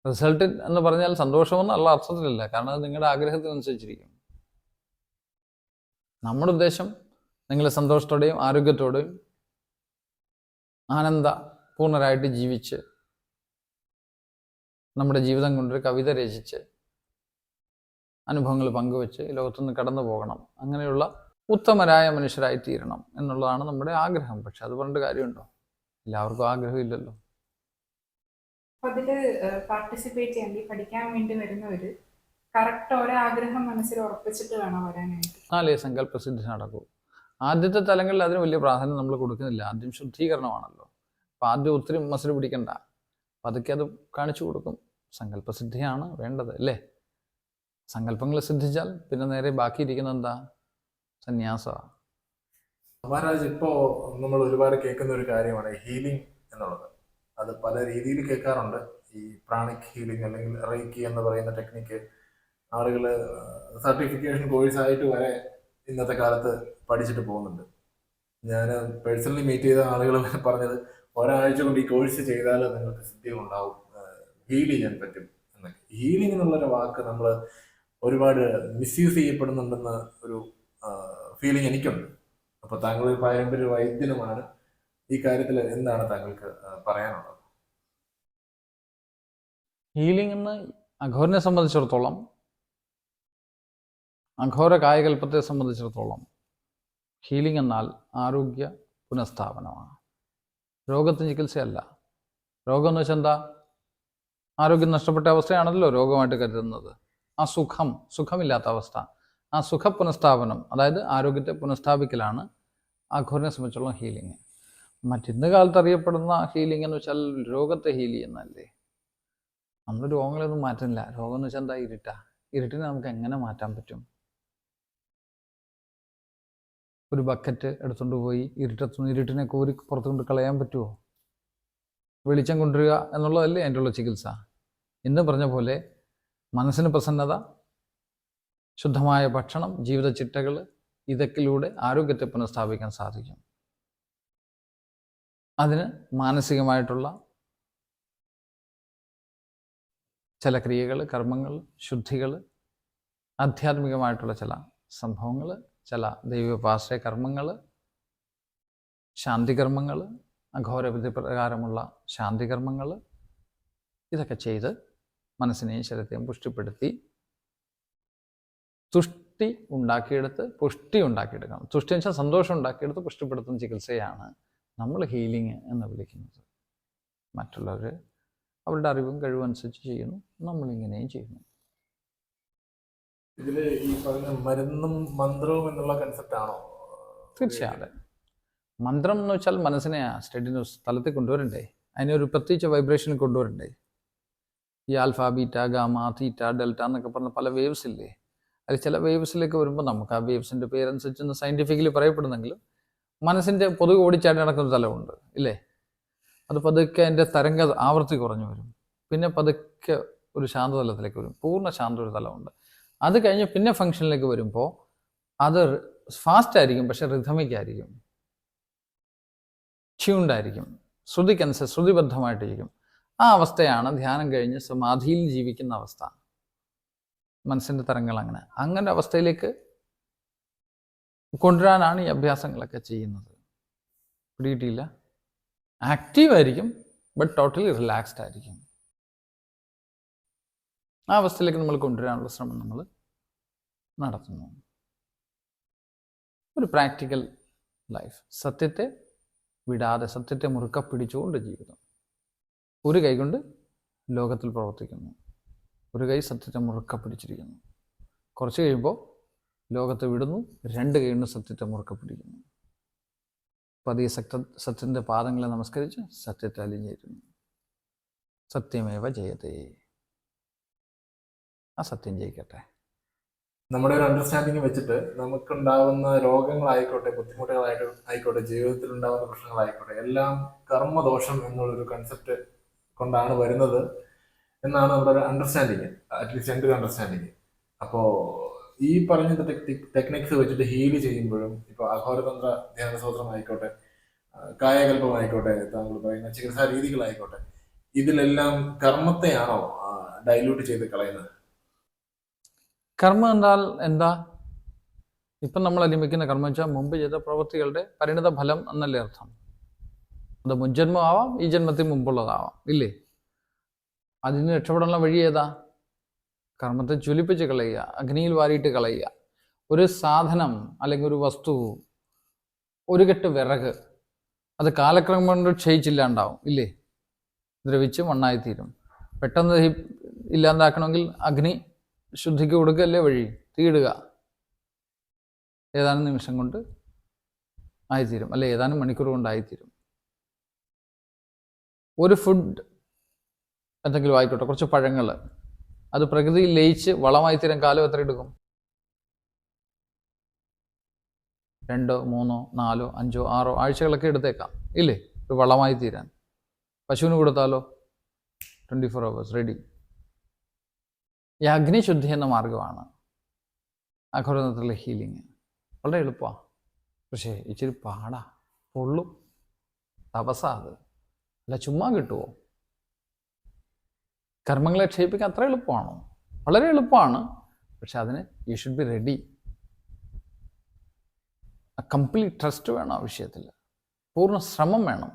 Result എന്ന് പറഞ്ഞാൽ സന്തോഷമെന്നുള്ള അർത്ഥത്തിലല്ല, കാരണം അത് നിങ്ങളുടെ ആഗ്രഹത്തിനനുസരിച്ചിരിക്കും. നമ്മുടെ ഉദ്ദേശം നിങ്ങൾ സന്തോഷത്തോടെയും ആരോഗ്യത്തോടെയും ആനന്ദപൂർണരായിട്ട് ജീവിച്ച് നമ്മുടെ ജീവിതം കൊണ്ടൊരു കവിത രചിച്ച് അനുഭവങ്ങൾ പങ്കുവെച്ച് ലോകത്തുനിന്ന് കടന്നു പോകണം, അങ്ങനെയുള്ള ഉത്തമരായ മനുഷ്യരായി തീരണം എന്നുള്ളതാണ് നമ്മുടെ ആഗ്രഹം. പക്ഷെ അത് പറഞ്ഞിട്ട് കാര്യമുണ്ടോ? എല്ലാവർക്കും ആഗ്രഹമില്ലല്ലോ. അതില് പാർട്ടിസിപ്പേറ്റ് ചെയ്യാൻ പഠിക്കാൻ വേണ്ടി വരുന്നവര് കറക്റ്റ് ഓരോ ആഗ്രഹം മനസ്സിൽ ഉറപ്പിച്ചിട്ട് വേണം വരാനായിട്ട്. എന്നാലേ സങ്കല്പസിദ്ധി നടക്കൂ. ആദ്യത്തെ തലങ്ങളിൽ അതിന് വലിയ പ്രാധാന്യം നമ്മൾ കൊടുക്കുന്നില്ല. ആദ്യം ശുദ്ധീകരണമാണല്ലോ. അപ്പം ആദ്യം ഒത്തിരി മസിൽ പിടിക്കണ്ട, പതുക്കെ അത് കാണിച്ചു കൊടുക്കും. സങ്കല്പസിദ്ധിയാണ് വേണ്ടത്, അല്ലേ? സങ്കല്പങ്ങൾ സിദ്ധിച്ചാൽ പിന്നെ നേരെ ബാക്കിയിരിക്കുന്ന എന്താ? സന്യാസമാണ്. മഹാരാജ്, ഇപ്പോ നമ്മൾ ഒരുപാട് കേൾക്കുന്ന ഒരു കാര്യമാണ് ഹീലിംഗ് എന്നുള്ളത്. അത് പല രീതിയിൽ കേൾക്കാറുണ്ട്. ഈ പ്രാണിക് ഹീലിംഗ് അല്ലെങ്കിൽ റേക്കി എന്ന് പറയുന്ന ടെക്നിക്ക് ആളുകൾ സർട്ടിഫിക്കേഷൻ കോഴ്സായിട്ട് വരെ ഇന്നത്തെ കാലത്ത് പഠിച്ചിട്ട് പോകുന്നുണ്ട്. ഞാൻ പേഴ്സണലി മീറ്റ് ചെയ്ത ആളുകൾ പറഞ്ഞത് ഒരാഴ്ച കൊണ്ട് ഈ കോഴ്സ് ചെയ്താൽ നിങ്ങൾക്ക് സിദ്ധികൾ ഉണ്ടാവും, ഹീൽ ചെയ്യാൻ പറ്റും എന്നൊക്കെ. ഹീലിംഗ് എന്നുള്ളൊരു വാക്ക് നമ്മൾ ഒരുപാട് മിസ്യൂസ് ചെയ്യപ്പെടുന്നുണ്ടെന്ന ഒരു ഫീലിംഗ് എനിക്കുണ്ട്. അപ്പോൾ താങ്കൾ ഒരു പാരമ്പര്യ വൈദ്യനുമാണ്. ഈ കാര്യത്തിൽ എന്താണ് താങ്കൾക്ക് പറയാനുള്ളത്? ഹീലിംഗ് എന്ന് അഘോരനെ സംബന്ധിച്ചിടത്തോളം, അഘോര കായകൽപ്പത്തെ സംബന്ധിച്ചിടത്തോളം ഹീലിംഗ് എന്നാൽ ആരോഗ്യ പുനഃസ്ഥാപനമാണ്. രോഗത്തിന് ചികിത്സയല്ല. രോഗം എന്ന് വെച്ചാൽ എന്താ? ആരോഗ്യം നഷ്ടപ്പെട്ട അവസ്ഥയാണല്ലോ രോഗമായിട്ട് കരുതുന്നത്. ആ സുഖമില്ലാത്ത അവസ്ഥ, ആ സുഖ പുനഃസ്ഥാപനം, അതായത് ആരോഗ്യത്തെ പുനഃസ്ഥാപിക്കലാണ് അഘോരനെ സംബന്ധിച്ചുള്ള ഹീലിംഗ്. മറ്റിന്ന് കാലത്ത് അറിയപ്പെടുന്ന ഹീലിംഗ് എന്ന് വെച്ചാൽ രോഗത്തെ ഹീൽ ചെയ്യുന്നതല്ലേ. നമ്മൾ രോഗങ്ങളൊന്നും മാറ്റുന്നില്ല. രോഗം എന്ന് വെച്ചാൽ എന്താ? ഇരുട്ടിനെ നമുക്ക് എങ്ങനെ മാറ്റാൻ പറ്റും? ഒരു ബക്കറ്റ് എടുത്തുകൊണ്ട് പോയി ഇരുട്ടിനെ കോരി പുറത്തു കൊണ്ട് കളയാൻ പറ്റുമോ? വെളിച്ചം കൊണ്ടുവരിക എന്നുള്ളതല്ലേ അതിൻ്റെ ഉള്ള ചികിത്സ. എന്ന് പറഞ്ഞ പോലെ മനസ്സിന് പ്രസന്നത, ശുദ്ധമായ ഭക്ഷണം, ജീവിത ചിട്ടകൾ, ഇതൊക്കെയിലൂടെ ആരോഗ്യത്തെ പുനഃസ്ഥാപിക്കാൻ സാധിക്കും. അതിന് മാനസികമായിട്ടുള്ള ചില ക്രിയകൾ, കർമ്മങ്ങൾ, ശുദ്ധികൾ, ആധ്യാത്മികമായിട്ടുള്ള ചില സംഭവങ്ങൾ, ചില ദൈവോപാശ്രയ കർമ്മങ്ങൾ, ശാന്തികർമ്മങ്ങൾ, അഘോരവിധി പ്രകാരമുള്ള ശാന്തികർമ്മങ്ങൾ, ഇതൊക്കെ ചെയ്ത് മനസ്സിനെയും ശരീരത്തെയും പുഷ്ടിപ്പെടുത്തി തുഷ്ടി ഉണ്ടാക്കിയെടുത്ത് പുഷ്ടി ഉണ്ടാക്കിയെടുക്കണം. തുഷ്ടി എന്ന് വെച്ചാൽ സന്തോഷം ഉണ്ടാക്കിയെടുത്ത് പുഷ്ടിപ്പെടുത്തുന്ന ചികിത്സയാണ് നമ്മൾ ഹീലിംഗ് എന്ന് വിളിക്കുന്നത്. മറ്റുള്ളവർ അവരുടെ അറിവും കഴിവും അനുസരിച്ച് ചെയ്യുന്നു, നമ്മളിങ്ങനെയും ചെയ്യുന്നു. ഇതില് ഈ പറഞ്ഞ മരുന്നും മന്ത്രവും എന്നുള്ള കൺസെപ്റ്റ് ആണോ? തീർച്ചയായും. മന്ത്രം എന്ന് വെച്ചാൽ മനസ്സിനെ സ്റ്റഡിന് സ്ഥലത്തിൽ കൊണ്ടുവരണ്ടേ, അതിനൊരു പ്രത്യേകിച്ച് വൈബ്രേഷൻ കൊണ്ടുവരണ്ടേ. ഈ ആൽഫ, ബീറ്റ, ഗാമ, തീറ്റ, ഡെൽറ്റ എന്നൊക്കെ പറഞ്ഞ പല വേവ്സ് ഇല്ലേ, അതിൽ ചില വേവ്സിലേക്ക് വരുമ്പോൾ നമുക്ക് ആ വേവ്സിൻ്റെ പേരനുസരിച്ചൊന്ന് സയൻറ്റിഫിക്കലി പറയപ്പെടുന്നെങ്കിലും മനസ്സിൻ്റെ പൊതുവെ ഓടിച്ചാടി നടക്കുന്ന തലമുണ്ട് ഇല്ലേ. അത് പതുക്കെ അതിൻ്റെ തരംഗ ആവൃത്തി കുറഞ്ഞു വരും, പിന്നെ പതുക്കെ ഒരു ശാന്തതലത്തിലേക്ക് വരും, പൂർണ്ണ ശാന്ത ഒരു തലമുണ്ട്. അത് കഴിഞ്ഞ് പിന്നെ ഫങ്ഷനിലേക്ക് വരുമ്പോൾ അത് ഫാസ്റ്റ് ആയിരിക്കും, പക്ഷെ റിഥമിക് ആയിരിക്കും, ട്യൂൺഡായിരിക്കും, ശ്രുതിക്കനുസരിച്ച് ശ്രുതിബദ്ധമായിട്ടിരിക്കും. ആ അവസ്ഥയാണ് ധ്യാനം കഴിഞ്ഞ് സമാധിയിൽ ജീവിക്കുന്ന അവസ്ഥ. മനസ്സിൻ്റെ തരങ്ങൾ അങ്ങനെ അവസ്ഥയിലേക്ക് കൊണ്ടുവരാനാണ് ഈ അഭ്യാസങ്ങളൊക്കെ ചെയ്യുന്നത്. പിടികിട്ടിയില്ല? ആക്റ്റീവ് ആയിരിക്കും, ബട്ട് ടോട്ടലി റിലാക്സ്ഡ് ആയിരിക്കും. ആ അവസ്ഥയിലേക്ക് നമ്മൾ കൊണ്ടുവരാനുള്ള ശ്രമം നമ്മൾ നടത്തുന്നു. ഒരു പ്രാക്ടിക്കൽ ലൈഫ്, സത്യത്തെ വിടാതെ സത്യത്തെ മുറുക്ക പിടിച്ചുകൊണ്ട് ജീവിതം. ഒരു കൈ കൊണ്ട് ലോകത്തിൽ പ്രവർത്തിക്കുന്നു, ഒരു കൈ സത്യത്തെ മുറുക്ക പിടിച്ചിരിക്കുന്നു. കുറച്ച് കഴിയുമ്പോൾ ലോകത്തെ വിടുന്നു, രണ്ട് കൈ കൊണ്ട് സത്യത്തെ മുറുക്ക പിടിക്കുന്നു. പതിയെ സത്യത്തിൻ്റെ പാദങ്ങളെ നമസ്കരിച്ച് സത്യത്തെ അലിഞ്ഞിരുന്നു. സത്യമേവ ജയതേ. ആ സത്യം ജയിക്കട്ടെ. നമ്മുടെ ഒരു അണ്ടർസ്റ്റാൻഡിങ് വെച്ചിട്ട് നമുക്കുണ്ടാവുന്ന രോഗങ്ങളായിക്കോട്ടെ, ബുദ്ധിമുട്ടുകളായിക്കോട്ടെ, ജീവിതത്തിൽ ഉണ്ടാകുന്ന പ്രശ്നങ്ങളായിക്കോട്ടെ, എല്ലാം കർമ്മദോഷം എന്നുള്ളൊരു കൺസെപ്റ്റ് കൊണ്ടാണ് വരുന്നത് എന്നാണ് നമ്മുടെ ഒരു അണ്ടർസ്റ്റാൻഡിങ്, അറ്റ്ലീസ്റ്റ് എൻ്റെ ഒരു അണ്ടർസ്റ്റാൻഡിങ്. അപ്പോൾ ഈ പറഞ്ഞ ടെക്നിക്സ് വെച്ചിട്ട് ഹീൽ ചെയ്യുമ്പോഴും, ഇപ്പോൾ അഘോരതന്ത്ര ധ്യാനസൂത്രം ആയിക്കോട്ടെ, കായകല്പമായിക്കോട്ടെ, താങ്കൾ പറയുന്ന ചികിത്സാ രീതികളായിക്കോട്ടെ, ഇതിലെല്ലാം കർമ്മത്തെയാണോ ഡൈല്യൂട്ട് ചെയ്ത് കളയുന്നത്? കർമ്മം എന്നാൽ എന്താ? ഇപ്പം നമ്മൾ അനുഭവിക്കുന്ന കർമ്മം വെച്ചാൽ മുമ്പ് ചെയ്ത പ്രവൃത്തികളുടെ പരിണിത ഫലം എന്നല്ലേ അർത്ഥം. അത് മുൻജന്മമാവാം, ഈ ജന്മത്തിൽ മുമ്പുള്ളതാവാം ഇല്ലേ. അതിന് രക്ഷപ്പെടാനുള്ള വഴി ഏതാ? കർമ്മത്തെ ജ്വലിപ്പിച്ച് കളയുക, അഗ്നിയിൽ വാരിയിട്ട് കളയുക. ഒരു സാധനം അല്ലെങ്കിൽ ഒരു വസ്തു, ഒരു കെട്ട് വിറക്, അത് കാലക്രമം കൊണ്ട് ക്ഷയിച്ചില്ലാണ്ടാവും ഇല്ലേ, ദ്രവിച്ച് മണ്ണായിത്തീരും. പെട്ടെന്ന് ഇല്ലാണ്ടാക്കണമെങ്കിൽ അഗ്നി ശുദ്ധിക്ക് കൊടുക്കുകയല്ലേ വഴി, തീയിടുക. ഏതാനും നിമിഷം കൊണ്ട് ആയിത്തീരും, അല്ലെ ഏതാനും മണിക്കൂർ കൊണ്ട് ആയിത്തീരും. ഒരു ഫുഡ് എന്തെങ്കിലും ആയിക്കോട്ടെ, കുറച്ച് പഴങ്ങൾ, അത് പ്രകൃതിയിൽ ലയിച്ച് വളമായി തീരാൻ കാലം എത്ര എടുക്കും? 2, 3, 4, 5, 6 ആഴ്ചകളൊക്കെ എടുത്തേക്കാം ഇല്ലേ ഒരു വളമായി തീരാൻ. പശുവിന് കൊടുത്താലോ 24 hours റെഡി. ഈ അഗ്നിശുദ്ധി എന്ന മാർഗമാണ് അഘോരതന്ത്രത്തിലെ ഹീലിംഗ്. വളരെ എളുപ്പമാണ്, പക്ഷേ ഇച്ചിരി പാടാ, പൊള്ളും, തപസാ. അത് അല്ല ചുമ്മാ കിട്ടുമോ? കർമ്മങ്ങളെ ക്ഷയിപ്പിക്കാൻ അത്ര എളുപ്പമാണോ? വളരെ എളുപ്പമാണ്, പക്ഷെ അതിന് you should be ready. Complete trust വേണം ആ വിഷയത്തിൽ, പൂർണ്ണ ശ്രമം വേണം.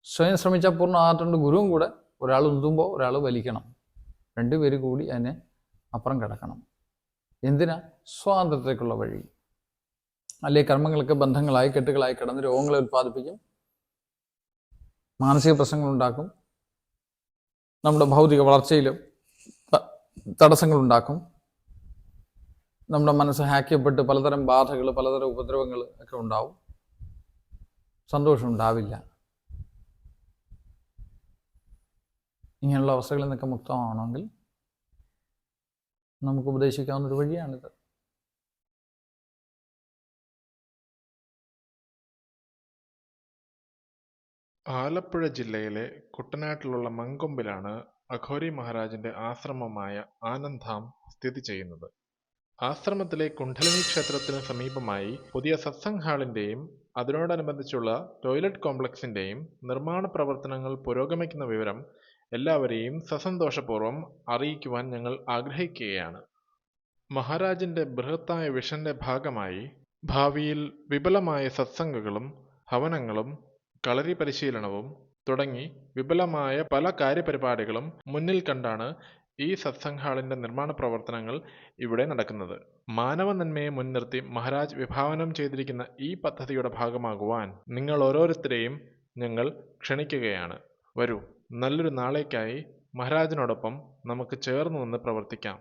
സ്വയം ശ്രമിച്ചാൽ പൂർണ്ണമാകാത്തതുകൊണ്ട് ഗുരുവും കൂടെ ഒരാൾ ഉന്തുമ്പോൾ ഒരാൾ വലിക്കണം, രണ്ടുപേര് കൂടി അതിനെ അപ്പുറം കിടക്കണം. എന്തിനാ? സ്വാതന്ത്ര്യത്തേക്കുള്ള വഴി. അല്ലെങ്കിൽ കർമ്മങ്ങൾക്ക് ബന്ധങ്ങളായി കെട്ടുകളായി കിടന്ന് രോഗങ്ങളെ ഉത്പാദിപ്പിക്കും, മാനസിക പ്രശ്നങ്ങളുണ്ടാക്കും, നമ്മുടെ ഭൗതിക വളർച്ചയിലും തടസ്സങ്ങളുണ്ടാക്കും. നമ്മുടെ മനസ്സ് ഹാക്ക് ചെയ്യപ്പെട്ട് പലതരം ബാധകൾ, പലതരം ഉപദ്രവങ്ങൾ ഒക്കെ ഉണ്ടാവും. സന്തോഷം ഉണ്ടാവില്ല. ഇങ്ങനെയുള്ള അവസ്ഥകളിൽ നിന്നൊക്കെ മുക്തമാവണമെങ്കിൽ നമുക്ക് ഉപദേശിക്കാവുന്ന ഒരു വഴിയാണിത്. ആലപ്പുഴ ജില്ലയിലെ കുട്ടനാട്ടിലുള്ള മങ്കൊമ്പിലാണ് അഘോരി മഹാരാജിന്റെ ആശ്രമമായ ആനന്ധാം സ്ഥിതി ചെയ്യുന്നത്. ആശ്രമത്തിലെ കുണ്ഡലിനി ക്ഷേത്രത്തിന് സമീപമായി പുതിയ സത്സംഗ് ഹാളിന്റെയും അതിനോടനുബന്ധിച്ചുള്ള ടോയ്ലറ്റ് കോംപ്ലക്സിന്റെയും നിർമ്മാണ പ്രവർത്തനങ്ങൾ പുരോഗമിക്കുന്ന വിവരം എല്ലാവരെയും സസന്തോഷപൂർവ്വം അറിയിക്കുവാൻ ഞങ്ങൾ ആഗ്രഹിക്കുകയാണ്. മഹാരാജിന്റെ ബൃഹത്തായ വിഷന്റെ ഭാഗമായി ഭാവിയിൽ വിപുലമായ സത്സംഗങ്ങളും ഹവനങ്ങളും കളരി പരിശീലനവും തുടങ്ങി വിപുലമായ പല കാര്യപരിപാടികളും മുന്നിൽ കണ്ടാണ് ഈ സത്സംഗ് ഹാളിന്റെ നിർമ്മാണ പ്രവർത്തനങ്ങൾ ഇവിടെ നടക്കുന്നത്. മാനവ നന്മയെ മുൻനിർത്തി മഹാരാജ് വിഭാവനം ചെയ്തിരിക്കുന്ന ഈ പദ്ധതിയുടെ ഭാഗമാകുവാൻ നിങ്ങൾ ഓരോരുത്തരെയും ഞങ്ങൾ ക്ഷണിക്കുകയാണ്. വരൂ, നല്ലൊരു നാളേക്കായി മഹാരാജിനോടൊപ്പം നമുക്ക് ചേർന്ന് നിന്ന് പ്രവർത്തിക്കാം.